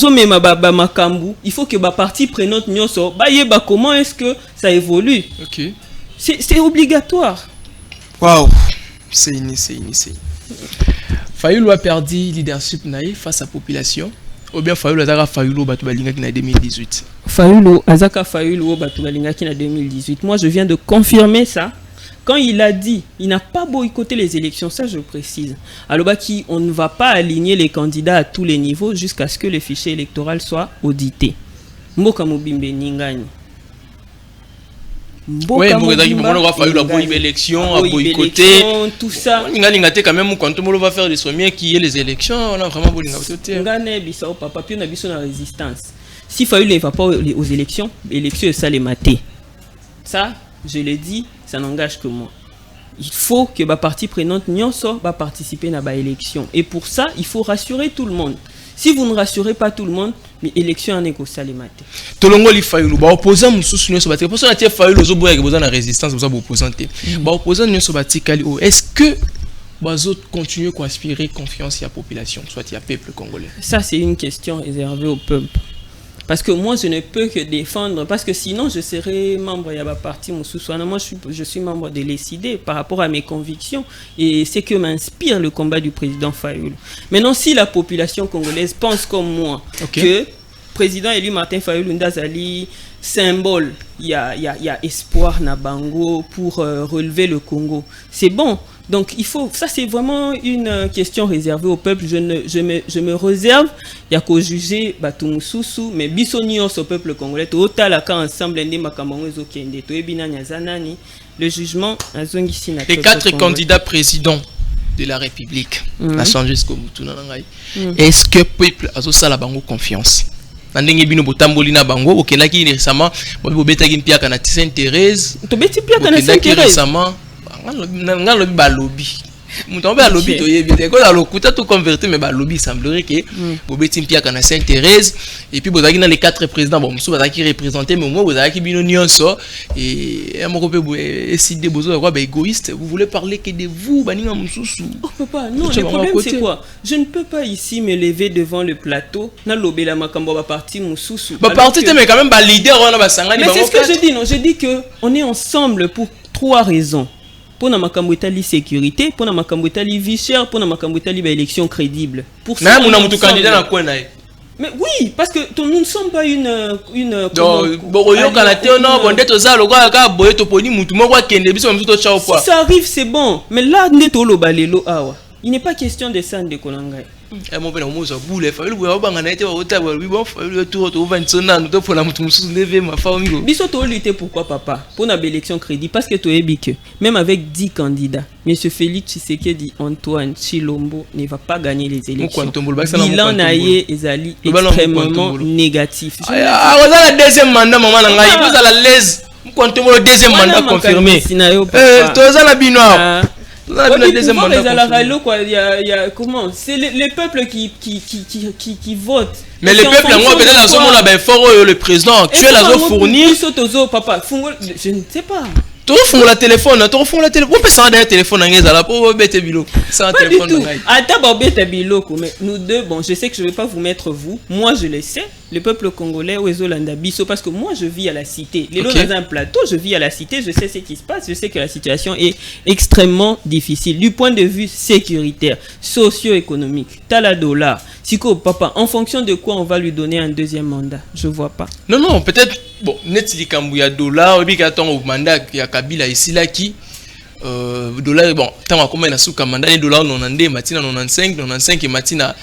il faut que la partie prenante nyonso ba comment est-ce que ça évolue. OK. C'est obligatoire. Waouh. C'est initié. Fayulu a perdu leadership naï face à la population. Ou bien Fayulu azaka Fayulu batu balingaki na 2018. Fayulu azaka Fayulu batu balingaki na 2018. Moi je viens de confirmer ça. Quand il a dit, il n'a pas boycotté les élections, ça je précise. Alors on ne va pas aligner les candidats à tous les niveaux jusqu'à ce que le fichier électoral soit audité. Mboka Mobimbe Ningani. Oui, élection, boycotter, tout ça. Quand même, quand on va faire des sommiers qui est les élections, on a vraiment boycotté. Papa, puis on a besoin de résistance. Si Fayulu ne va pas aux élections, l'élection est ça les mater. Ça, je l'ai dit, ça n'engage que moi. Il faut que la partie prenante nyonso va participer à l'élection. Et pour ça, il faut rassurer tout le monde. Si vous ne rassurez pas tout le monde, l'élection en est qu'au salimate. Tout le monde il faut le opposant mususu nyonso bateka. Pour ça il faut le zoboya que besoin de résistance pour ça opposant. Opposant nyonso batikali. Est-ce que bazo continuer à aspirer confiance à la population, soit il y a peuple congolais? Ça c'est une question réservée au peuple. Parce que moi, je ne peux que défendre, parce que sinon, je serais membre de la partie Moussoussouana. Moi, je suis membre de l'ECD par rapport à mes convictions. Et c'est que m'inspire le combat du président Fayulu. Maintenant, si la population congolaise pense comme moi, que le président élu Martin Fayulu Ndazali, symbole, il y a espoir na Bango pour relever le Congo, c'est bon. Donc il faut, ça c'est vraiment une question réservée au peuple. Je me réserve, il y a qu'au juger Batumususu, mais bisonios au peuple congolais. Ensemble, le jugement a zongi. Les 4 candidats présidents de la République, a changé ce que est-ce que le peuple a ça la Bango confiance? Ndenge bino botamboli na bango okendaki récemment bobetaki mpiaka na Sainte-Thérèse tobeti mpiaka na Sainte-Thérèse récemment ngalo balobi muto ba lobby to yebi ko la lokuta to convertir mais ba lobby semblerait que bobeti mpiaka na Sainte-Thérèse et puis bozaki na les 4 présidents bon muso bazaki représenter mais moi bozaki bino nyonso et moko pe décider bozo quoi égoïste, vous voulez parler que de vous baninga mususu. Oh papa, non, le problème c'est quoi? Je ne peux pas ici me lever devant le plateau na lobela makambo ba parti mususu. Ba parti mais quand même ba leader on a ba sangani ba. Mais c'est ce que je dis, non, je dis que on est ensemble pour 3 raisons. Pour na makambo etali sécurité, pour na makambo etali vie chère, pour na makambo etali ba élection crédible. Pour ça on a mutu candidat na quoi nae. Mais oui, parce que nous ne sommes pas une si ça arrive c'est bon, mais là neto lo balelo awa. Il n'est pas question de ça de Kolanga. Biso to lutter pourquoi papa? Pour une élection crédit parce que tu es bique. Même avec 10 candidats, monsieur Félix Tshisekedi Antoine Chilombo ne va pas gagner les élections. Bilan naie ezali extrêmement négatif. Ah, vous avez la deuxième mandat maman nanga, vous avez la l'aise. Comptez le deuxième mandat confirmé. Tous la binois. Comment? C'est le peuple qui vote. Mais le peuple, moi, peut-être le président actuel a fourni. Papa, je ne sais pas. Tu refais la téléphone, on peut s'en donner téléphone en pour bête bilo. Sans Pas du téléphone. tout. Attends, Bobé Tabiloko, mais nous deux, bon, je sais que je ne vais pas vous mettre vous. Moi, je le sais. Le peuple congolais, Ouezolanda Bisso, parce que moi, je vis à la cité. Les Okay. dans un plateau, je vis à la cité, je sais ce qui se passe, je sais que la situation est extrêmement difficile. Du point de vue sécuritaire, socio-économique, Taladola, Siko, papa, en fonction de quoi on va lui donner un deuxième mandat? Je vois pas. Non, non, peut-être, bon, net si il y a dollar, et puis au mandat, il y a Kabila ici, là, qui, dollar, bon, tant à combien sous mandat, les dollars, on en a matina 95 et matina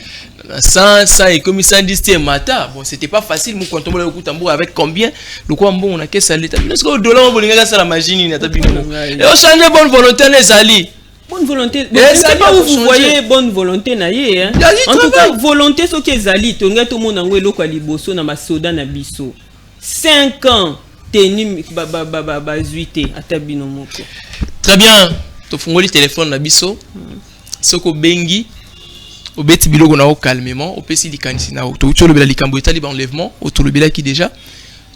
100 et comme 110 et mata. Bon, c'était pas facile, mon quand on le coup tambour avec combien, le quoi, bon, on a qu'est-ce à l'état. Est-ce que le dollar, on va regarder ça la magie, il y a ta bino. Et on change bonne volonté, les alliés. Bonne volonté. Mais Je ne ça sais pas vient où pour vous changer. voyez bonne volonté naïe, hein. En tout cas, volonté ce qui est zali, tu regardes tout le monde en welo kwa liboso na masoda na biso. 5 ans tenu zuité atabino moko. Très bien. Tu fongoli téléphone na biso. Soko bengi obeti biloko na o calmement, opesi likanisi na o. To utolo bela likambo etali ba enlèvement, otolo bela ki déjà.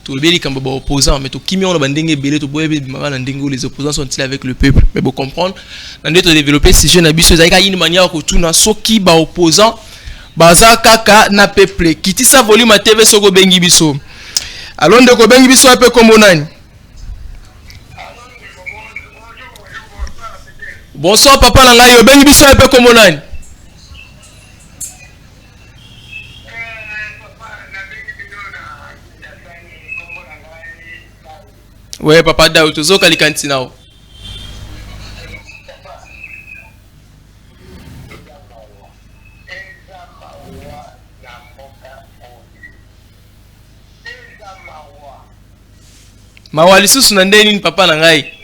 To bela likambo ba opposant, mais to kimi on ba ndenge belé to boyebe bimaka na ndenge où les opposants sont-ils avec le peuple. Mais bon comprendre, na ndeto développer si jeune na biso ezalika une manière ko tuna soki ba opposant baza kaka na peuple. Kitisa volume à TV soko bengi biso. Alors ndeko bengi biso ape kombo nani? Bonsoir papa na ngai obengi biso ape kombo nani? Ouais papa Daou tozoka likanti nao. Mawa lisusu na ndeni ni papa na ngai.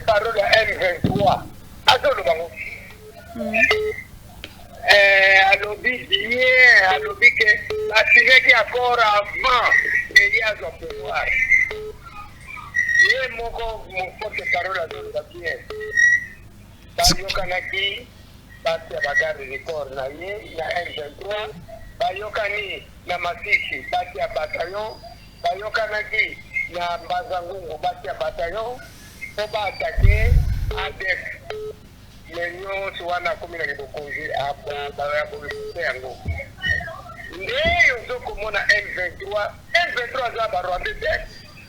Parole M23. Alobi bien, alobi que la signé qui encore avant il y a son pouvoir. Ye moko mon porte-parole à tout le bien. Bayo kanaki, basi ya bagari record na ye, na M23. Bayo kani na Masisi, basi ya bataillon. Bayo kanaki na Mbazangungu, basi ya bataillon. Oba attaquer ADF. Lenyo siwana kumi na kibokozi hapo bawe hapo yango. Ndio zoko mona M23 za Rwanda.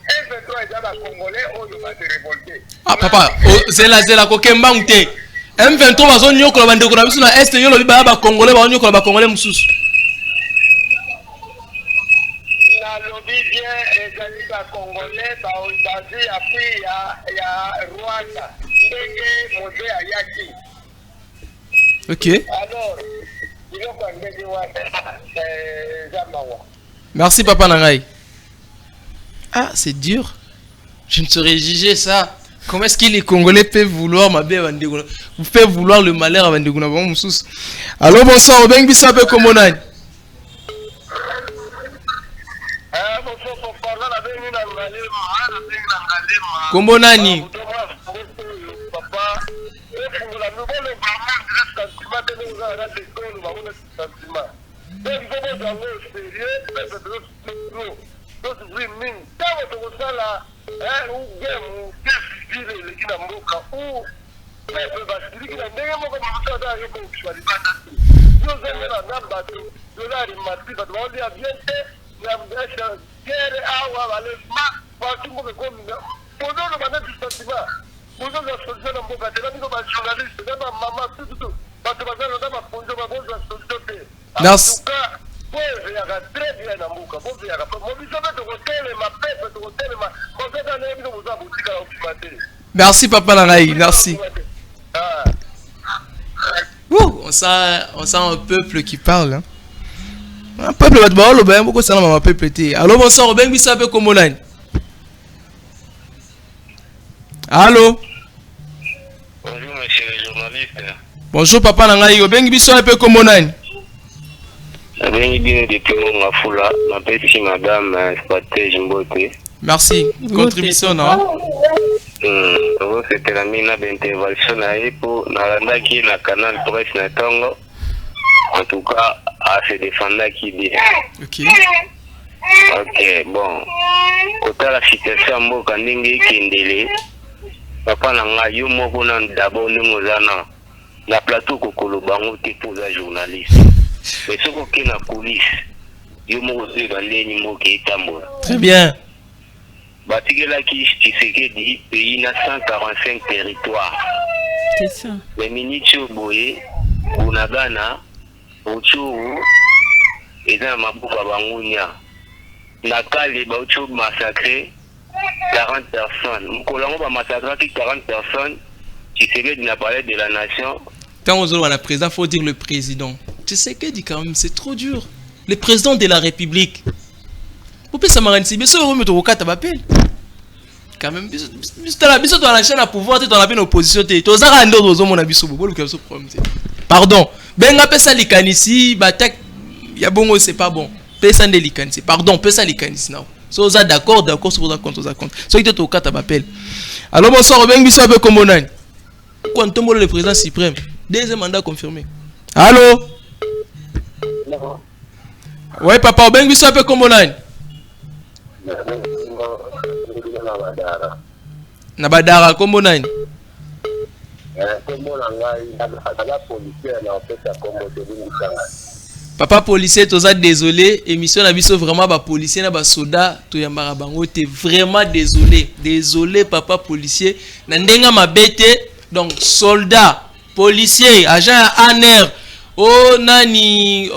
M23 za Congolais oyo ba se révolter. Ah papa, zela kokemba ngte. M23 bazo nyokola bandeko na biso na est yolo liba ba Congolais ba nyokola ba Congolais mususu. Na lobi bien ezali ba Congolais ba bazi appui ya Rwanda. Ndenge moze ayaki. Ok. Alors, il faut qu'on dise Zamawa. Merci papa Nangai. Ah, c'est dur. Je ne saurais juger ça. Comment est-ce que les Congolais peuvent vouloir ma belle Vandeguna? Vous faites vouloir le malheur à Vandeguna. Alors bonsoir, Obeng Bissape Komonani. Komonani. Merci. Merci papa Nangai, merci. On sent un peuple qui parle. Hein? Un peuple va te voir le bain, beaucoup ça m'a peuple été. Allô bonsoir, Obeng Bissape Komonani. Allô. Bonjour monsieur le journaliste. Bonjour papa nangai, obengi biso un peu comme nani? Obengi bino depuis mon afula, m'appelle madame stratège Mbote. Merci. Contribution non? C'était la mine d'intervention pour Nalanda qui est na canal presse na Tongo. En tout cas, à se défendre qui dit. Ok. Ok, bon. Côté la situation mboka ndenge kindele. Papa nanga yo moko na d'abord ngozana. La plateau kokolo bango te pour la journaliste. Mais ce qui na police. Yo moko te bandeni moko etambola. Très bien. Batigela qui dit pays na 145 territoires. C'est ça. Les ministres boye Bunagana, Ochuru et dans Mabuka Bangunia. Nakali Baucho massacré 40 personnes. Mkolongo va massacrer 40 personnes. Tshisekedi n'a parlé de la nation. Quand on dit le président, il faut dire le président. Tshisekedi quand même, c'est trop dur. Le président de la République. Vous pouvez s'amarrer si bien sûr vous mettez au cas d'appel. Quand même, biso dans la chaîne à pouvoir, tu dans la opposition, tu as un autre mon avis sur le problème. Pardon. Benga pesa likanisi, batak ya bongo c'est pas bon. Pesa de likanisi. Pardon, pesa likanisi now. So za d'accord, sur ça compte, So il te au cas d'appel. Alors bonsoir, benga biso avec comme nani. Quand on le président suprême, deuxième mandat confirmé. Allô? Ouais papa, benga biso avec comme nani. Na badara kombo nani? Papa policier toza désolé, émission na biso vraiment ba policier na ba soda to yambara bango te vraiment désolé papa policier na ndenga mabete donc soldat policier agent ANR o nani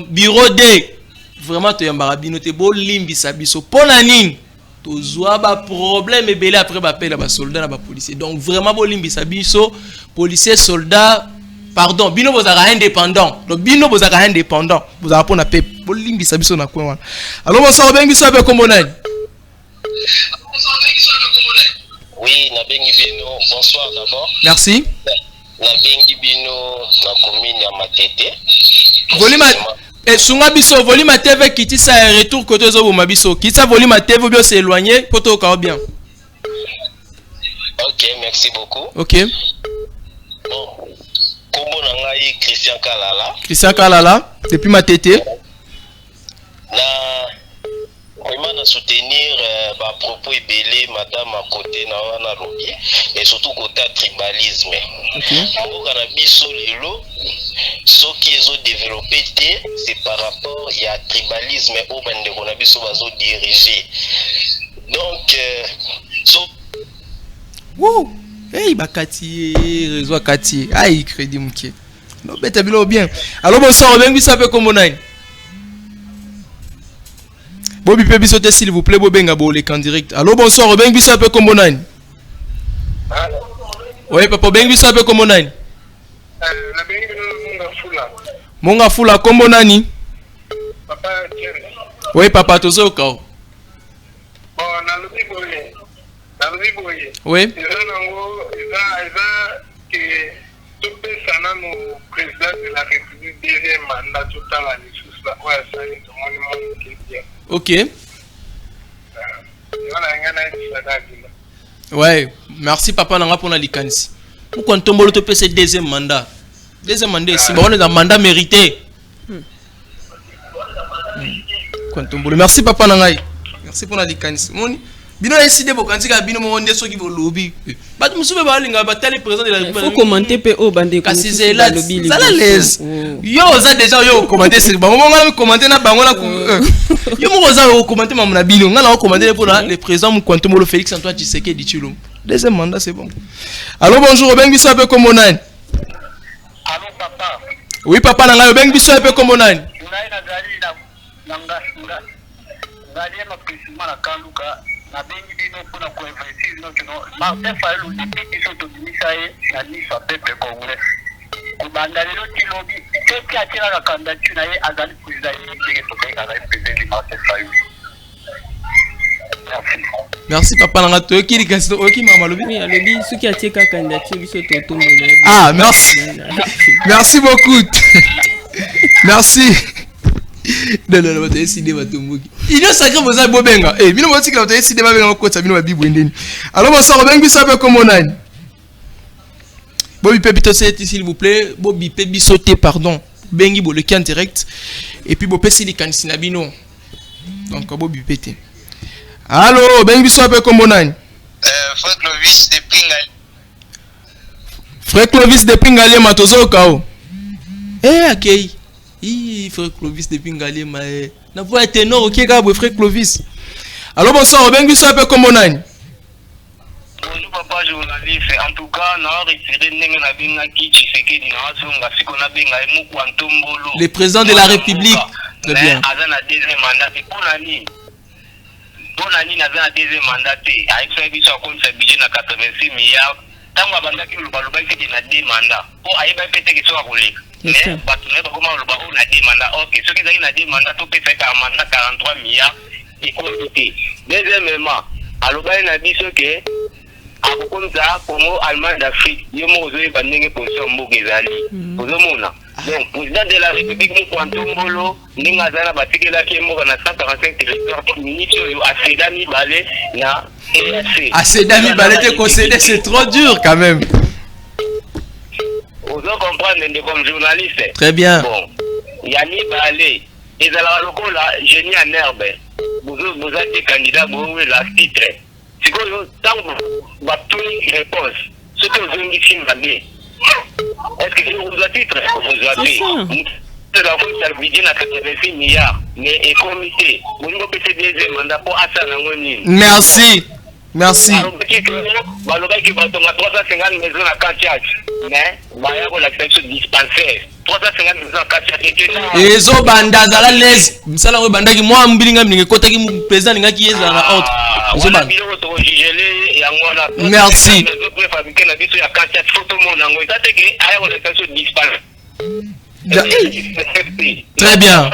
bureau D vraiment to yambara bino te bo limbisa biso pona nini tozwa ba problème ebele après ba appel ba soldat na ba policier donc vraiment bo limbisa biso policier soldat pardon bino bozaka indépendant donc bino bozaka indépendant bozaka pona pe bo limbisa biso na coin wana. Alors bonsoir bengi biso avec comme nani? Oui, na bengi bino, bonsoir d'abord. Merci. Na bengi bino na commune ya Matete. Volume et sunga biso volume TV kiti sa retour côté zo boma biso kitisa volume TV bio s'éloigner poto ka bien. OK, merci beaucoup. OK. Bon. Kombo na ngai Christian Kalala. Christian Kalala depuis Matete. Na vraiment na soutenir ba propos ebele madame à côté na wana lobi et surtout côté tribalisme. OK. Mboka na biso lelo ce qui est développé c'est par rapport à tribalisme au bandeko na biso bazo diriger. Donc Wouh! Hey bakati réseau kati. Aïe crédit mouké. Non bête bilo bien. Alors bonsoir, bengi ça fait comme nani? Bobi pe biso te s'il vous plaît bobenga bo les en direct. Alors bonsoir, bengi ça fait comme nani? Oui papa bengi ça fait comme nani? Na bengi Monga Fula. Monga Fula kombo nani? Papa Thierry. Oui papa tozo kao. Bon na lobi boye. Oui. Eza que tout personnel au président de la République deuxième mandat total à l'issue là. Ouais, ça y est, tout le monde qui est bien. OK. Ouais, merci papa nanga pour la likanisi. Pourquoi tombolo to pese deuxième mandat? Deuxième mandat ici, on est dans mandat mérité. Merci papa nanga. Merci pour la likanisi. Moni bino décidé bokantika bino mo ndé soki bo lobby. Ba musube ba linga ba tali président de la République. Faut commenter pe o bande ko. Ça la l'aise. Yo za déjà yo commenter sur bango ngala commenter na bango na yo mo za commenter mamuna bino ngala commenter pour le président Mkontomolo Félix Antoine Tshisekedi Tshilom. Deuxième mandat c'est bon. Allô bonjour bengi biso ape comme nani? Allô papa. Oui papa nanga bengi biso ape comme nani? Ngai na gali na nganga. Ngali na président na Kaluka. Na bengi bino pona ko investir no kino ma pefa lu depuis so to misae na lisa pepe congrès ko banda lelo tilobi teki atira ka candidature na ye azali président ye to pe ka président ma pefa lu. Merci papa nanga to kiri kasi to oki mama lobi. Oui, alobi suki atie ka candidature biso to tombola. Ah merci. Merci beaucoup. Merci. Non, tu as décidé de tomber. Il y a sacré vous avez bobenga. Eh, bino moti que tu as décidé de faire un côté bino babibu ndeni. Alors bonsoir, bengi sabe comme on a. Bobi Pepito s'il vous plaît. Bobi Pebi sauter pardon. Bengi bo le can direct et puis bo pesi li kanisina bino. Donc Bobi pété. Allô, bengi sabe comme on a. Frère Clovis de Pingal. Frère Clovis de Pingali matozo kao. OK. Frère Clovis de Pingali ma na voix ténor OK ka frère Clovis. Alors bonsoir, bengi sabe comme on a. Bonjour papa journaliste. En tout cas, na retiré ndenge na binga ki Tshisekedi na azonga sikona benga emuku antombolo. Le président de la République. Très bien. Azana deuxième mandat et Bonani azana deuxième mandat et avec ça biso compte sa budget na 86 milliards. Tango abandaki le baloba ki na deux mandats. Po ayeba pete ki so akoleka. Mais batune ba koma le baloba na deux mandats. OK, ceux qui ont na deux mandats to pesa ka mandat 43 milliards et côté. Deuxièmement, aloba na biso ke akokonza Congo Allemagne d'Afrique yomo ozoye bandenge position mboka ezali ozomona donc président de la République Mokwantombolo ndenge azana batikelaki mboka na 145 territoire minutes oyo aseda mibale na EAC aseda mibale te concédé c'est trop dur quand même ozo comprendre ndeko comme journaliste très bien bon ya mibale ezala lokola génie en herbe bozo ate candidat bowe la titre sikoyo tango batuni réponse ce que vous me dites est-ce que vous avez titre vous avez la faute ça budget na 86 milliards mais et comité vous ne pouvez pas deuxième mandat pour asana ngoni merci baloba ki batonga 350 maisons na Kantiach mais baya ko la section dispensaire 350 maisons na Kantiach ezo banda zala les msala we bandaki mwa mbilinga mninge kotaki président ngaki yeza na autre ezo banda merci très bien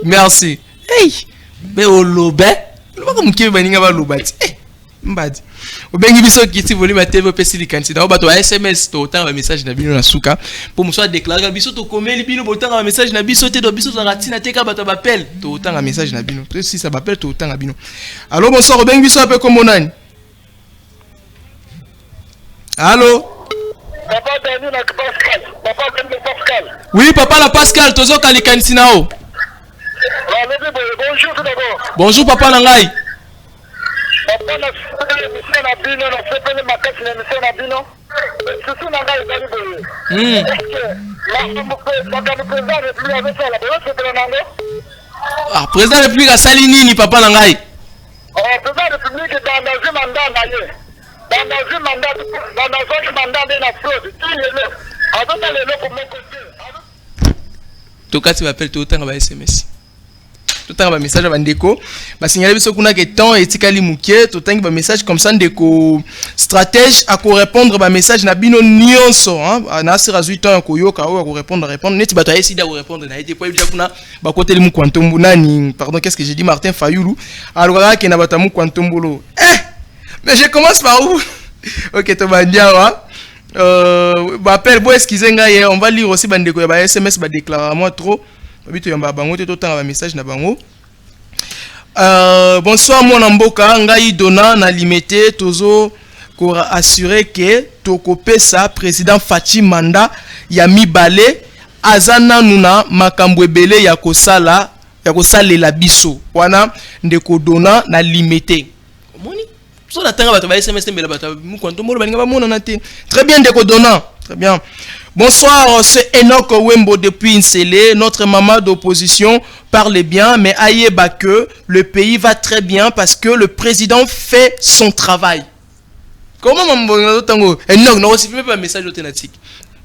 merci hey mais olobe lobaka mukebe baninga balobati mbadi obengi biso kiti volume TV pesi likantina o bato SMS to tanga message na bino na suka pour mo soit déclarer biso to komeli bino botanga message na biso te do biso to ratina te ka bato bapel to tanga message na bino to si ça bapel to tanga bino. Allô bonsoir obengi biso ape comme onani. Allô Papa Dani na Pascal. Papa Dani Pascal. Oui papa la Pascal tozo kalikantina o. Bonjour tout d'abord. Bonjour papa Nangai. Papa na mission na bino na sepele makasi na mission na bino. Susu na ngai bali boye. Ah président de la République asali nini papa Nangai? Président de la République dans un mandat na ye. Dans un mandat de la fraude. Tout cas tu m'appelles tout le temps par SMS. Tout le temps par message à Ndeko. Bah signaler biso kuna que temps et tikali mukie tout le temps par message comme ça Ndeko stratège à ko répondre par message na bino nyonso hein na sera 8 ans ko yoka ou ko répondre neti bato essayer de répondre na été pas bien kuna ba côté le Mukwantombo nani pardon qu'est-ce que j'ai dit Martin Fayulu alors là qui na bata Mukwantombolo mais je commence par où? OK to bandia wa appel bo excusez ngai on va lire aussi bandeko ya ba SMS ba déclare moi trop bito yamba bango te to tanga ba message na bango. Bonsoir mon mboka ngai dona na limité tozo ko assurer que tokopé ça président Fachi Manda ya mibale azana nuna makambo ebele ya kosala la biso wana ndeko dona na limité moni so la tanga bato ba SMS mbela bato Mukwantombolo baninga ba mona na te très bien ndeko dona très bien. Bonsoir, c'est Enoch Wembo depuis Nsele. Notre maman d'opposition parle bien, mais aïeba que le pays va très bien parce que le président fait son travail. Comment maman tango Enoch n'a reçu même pas un message automatique.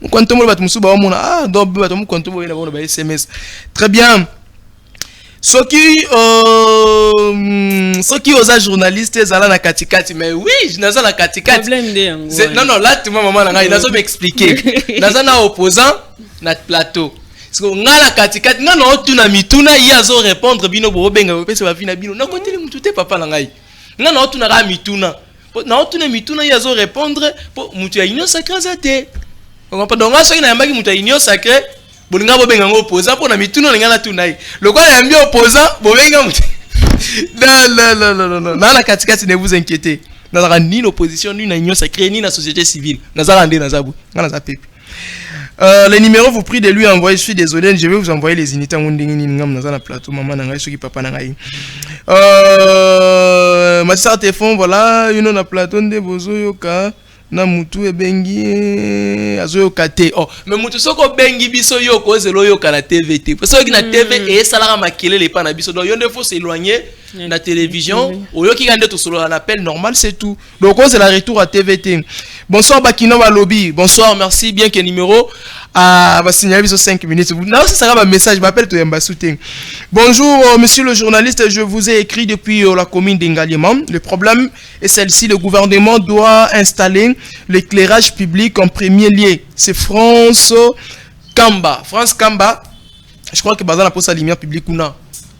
Mukwantombolo bat musuba wa mona ah donc bat Mukwantombolo ina ba SMS. Très bien. Ce qui osa journaliste zala na katikati mais oui je naza na katikati non là tu maman nanga il a m'expliquer naza na opposant na plateau parce que ngala katikati ngana otuna mituna yazo répondre bino bo benga bo pese ba vina bino na côté mutu te papa nanga ngana otuna ra mituna na otuna mituna yazo répondre po mutu ya union sacrée zate Donc ça qui n'a pas qui muta union sacrée bolinga bobenga opposant pour na mituno ngana tunai le quoi est bien opposant bobenga muta non la katikati ne vous inquiétez n'a ni l'opposition ni na union sacrée ni la société civile nazara ndé nazabu ngana za pepe. Les numéros vous prie de lui envoyer. Je suis désolé, je vais vous envoyer les unités en plateau. Maman n'a qui papa n'a ma soeur téléphone voilà une na plateau de bozo yoka na mutu e bengi azoyo kate. Oh mais mutu soko bengi biso yoko zelo yoka na TVT parce que na TV et salara makelele pa na biso donc yonde faut s'éloigner la télévision au lieu qu'il gagne tout sur un appel normal c'est tout donc c'est la retour à TVT. Bonsoir Bakino Balobi, bonsoir, merci bien que numéro va signaler sur 5 minutes. Là aussi ça sera un message, je m'appelle Toyamba Souting. Bonjour monsieur le journaliste, je vous ai écrit depuis la commune d'Engaliement. Le problème est celle-ci, le gouvernement doit installer l'éclairage public en premier lieu. C'est France Kamba, je crois que Bazan a posé la lumière publique ou non.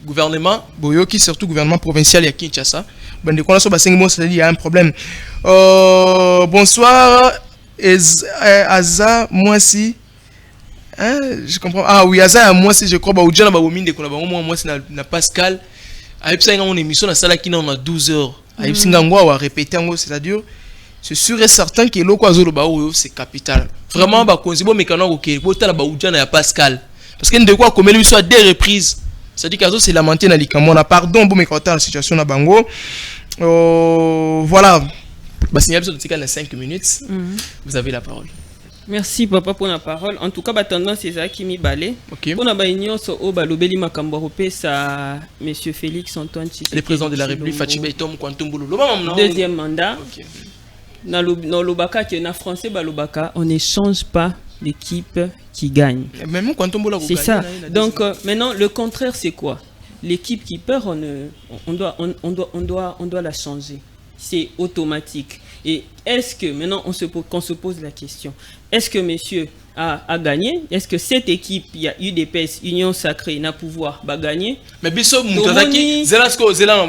Gouvernement Boyoki, surtout gouvernement provincial, il y a Kinshasa. Il y a un problème. Bonsoir, Aza, moi si. Hein, je comprends. Ah oui, Aza, moi si je crois. Moi si na Pascal. On émission na salle qui on a 12 heures. On va répéter, c'est-à-dire, c'est sûr et certain que c'est capital. Vraiment, Pascal. Parce que nous devons comme soit des reprises. C'est-à-dire que c'est lamenté dans les pardon pour me conter la situation na bango. Voilà. Bah signal sur le 5 minutes. Vous avez la parole. Merci papa pour la parole. En tout cas, bah tendance c'est ça qui m'y balait. Pour la baignon so au balobeli makamborope ça monsieur Félix Antoine Tshisekedi. Le président de la République Fachiba Tom Kwantumbulu. Deuxième mandat. Dans le baka qui est en français balobaka, on n'échange pas l'équipe qui gagne. C'est ça. Donc maintenant le contraire c'est quoi? L'équipe qui perd on doit la changer. C'est automatique. Et est-ce que maintenant qu'on se pose la question, est-ce que monsieur a gagné? Est-ce que cette équipe, il y a UDPS, Union Sacrée, n'a pouvoir gagner? Mais biso mutazaki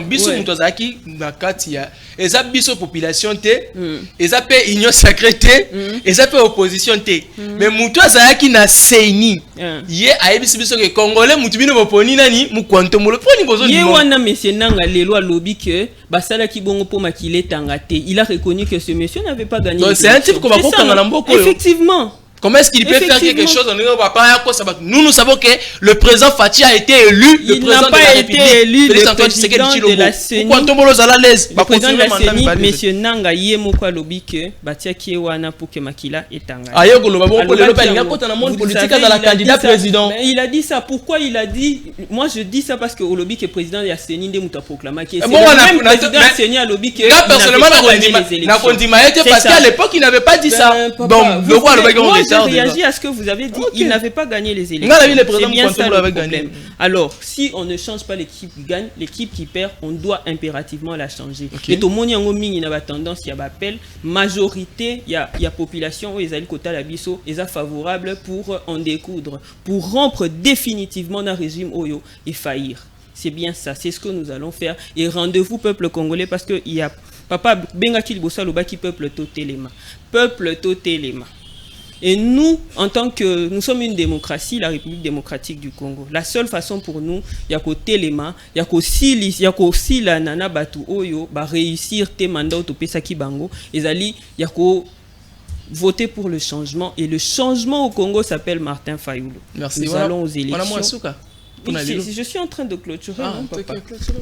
biso mutazaki nakatia eza biso population te eza pe Union Sacrée te eza pe opposition te mais mutazaki na seini ye ayebisi biso ke congolais mutubino boponi nani mukwanto molo poni bozo ye wana monsieur nanga lelo alobi que basala ki bongo po makile tangate il a reconnu que ce monsieur n'avait pas gagné. Donc c'est un type qu'on va prendre dans mboko. Effectivement. Comment est-ce qu'il peut faire quelque chose? Nous savons que le président Fachi a été élu. Il n'a pas été élu le président de la CENI. Le président de la CENI, monsieur Nanga Yemoko lobi que Batia Kiewana pour que Makila est tanga. Il a dit ça. Pourquoi il a dit? Moi je dis ça parce que au lobby que le président de la CENI de Mouta proclamé que c'est le même président de la CENI à lobby que personnellement parce qu'à l'époque il n'avait pas dit ça. Donc le roi le réagit à ce que vous avez dit. Il n'avait pas gagné les élections. C'est bien ça le problème. Alors, si on ne change pas l'équipe qui gagne, l'équipe qui perd, on doit impérativement la changer. Et tout le monde il a tendance, il y a appel majorité, il y a population où ils allaient côté la biso, ils sont favorables pour en découdre, pour rompre définitivement un régime Oyo et faillir. C'est bien ça, c'est ce que nous allons faire. Et rendez-vous peuple congolais parce que il y a papa Bengaki Bossa Lobaki peuple Totelema. Peuple Totelema. Et nous, en tant que nous sommes une démocratie, la République démocratique du Congo. La seule façon pour nous, il y a qu'au téléma, il y a qu'aussi la nana batu oyo, bah réussir tes mandats au pesaki bango. Et ali, il y a qu'au voter pour le changement. Et le changement au Congo s'appelle Martin Fayulu. Merci. Nous allons aux élections. Je suis en train de clôturer.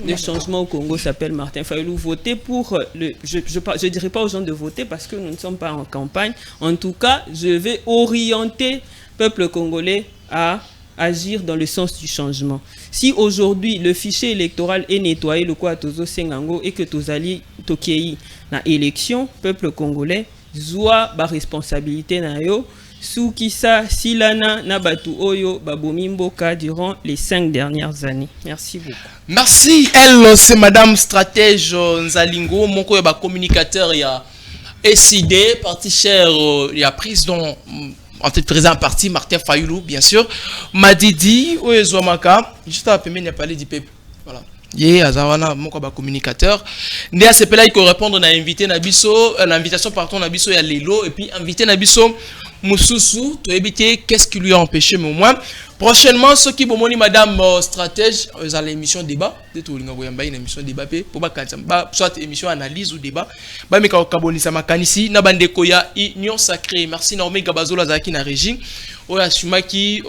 Le changement au Congo s'appelle Martin Fayulu. Voter pour je dirais pas aux gens de voter parce que nous ne sommes pas en campagne. En tout cas, je vais orienter le peuple congolais à agir dans le sens du changement. Si aujourd'hui le fichier électoral est nettoyé, le quoi tozo sengango et que tozali tokei na élection, peuple congolais zoa ba responsabilité na yo. Soukisa Silana Nabatu Oyo Babomimboka durant les 5 dernières années. Merci beaucoup. Merci. Elle, c'est Madame Stratège Nzalingo, mon communicateur, il y a SID, parti cher, il y a prise dont en fait présent parti Martin Fayulu, bien sûr. Madidi Oyezwamaka, juste à il n'y a pas parlé du peuple. Voilà. Yé azawana mon communicateur ndé c'est là il faut répondre on a invité Nabiso l'invitation partout Nabiso il y a Lelo et puis invité Nabiso Moussousou, tu éviter qu'est-ce qui lui a empêché, mais au moins, prochainement, ceux qui vont madame stratège, ils ont l'émission débat, une émission débat, soit émission analyse ou débat, mais quand on a kanisi, na bandeko ya union sacrée, merci Normé Gabazola Zaki na régime, oya sumaki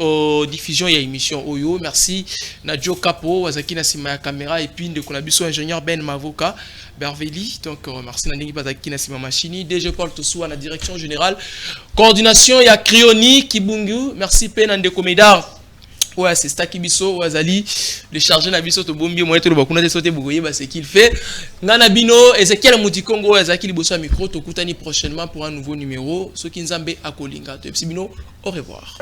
diffusion ya émission oyo, merci Nadjo Capo, Wazaki na sima ya caméra, et puis de konabiso ingénieur Ben Mavoka, Berveli, donc merci Nandingi Bazaki na sima machini, DG Paul Tossou à la direction générale, coordination ya Krioni Kibungu, merci Penande Komedar. Ouais, c'est Staki Biso, Wazali, le chargé Nabiso, to bombi, moi, tout le bakuna de sauter bougoyer, bah, c'est qu'il fait. Nana Bino, Ezekiel Moutikongo, Ezaki Liboso à micro, to Koutani prochainement pour un nouveau numéro. Ce qui nous a à Kolinga. Tepsi Bino, au revoir.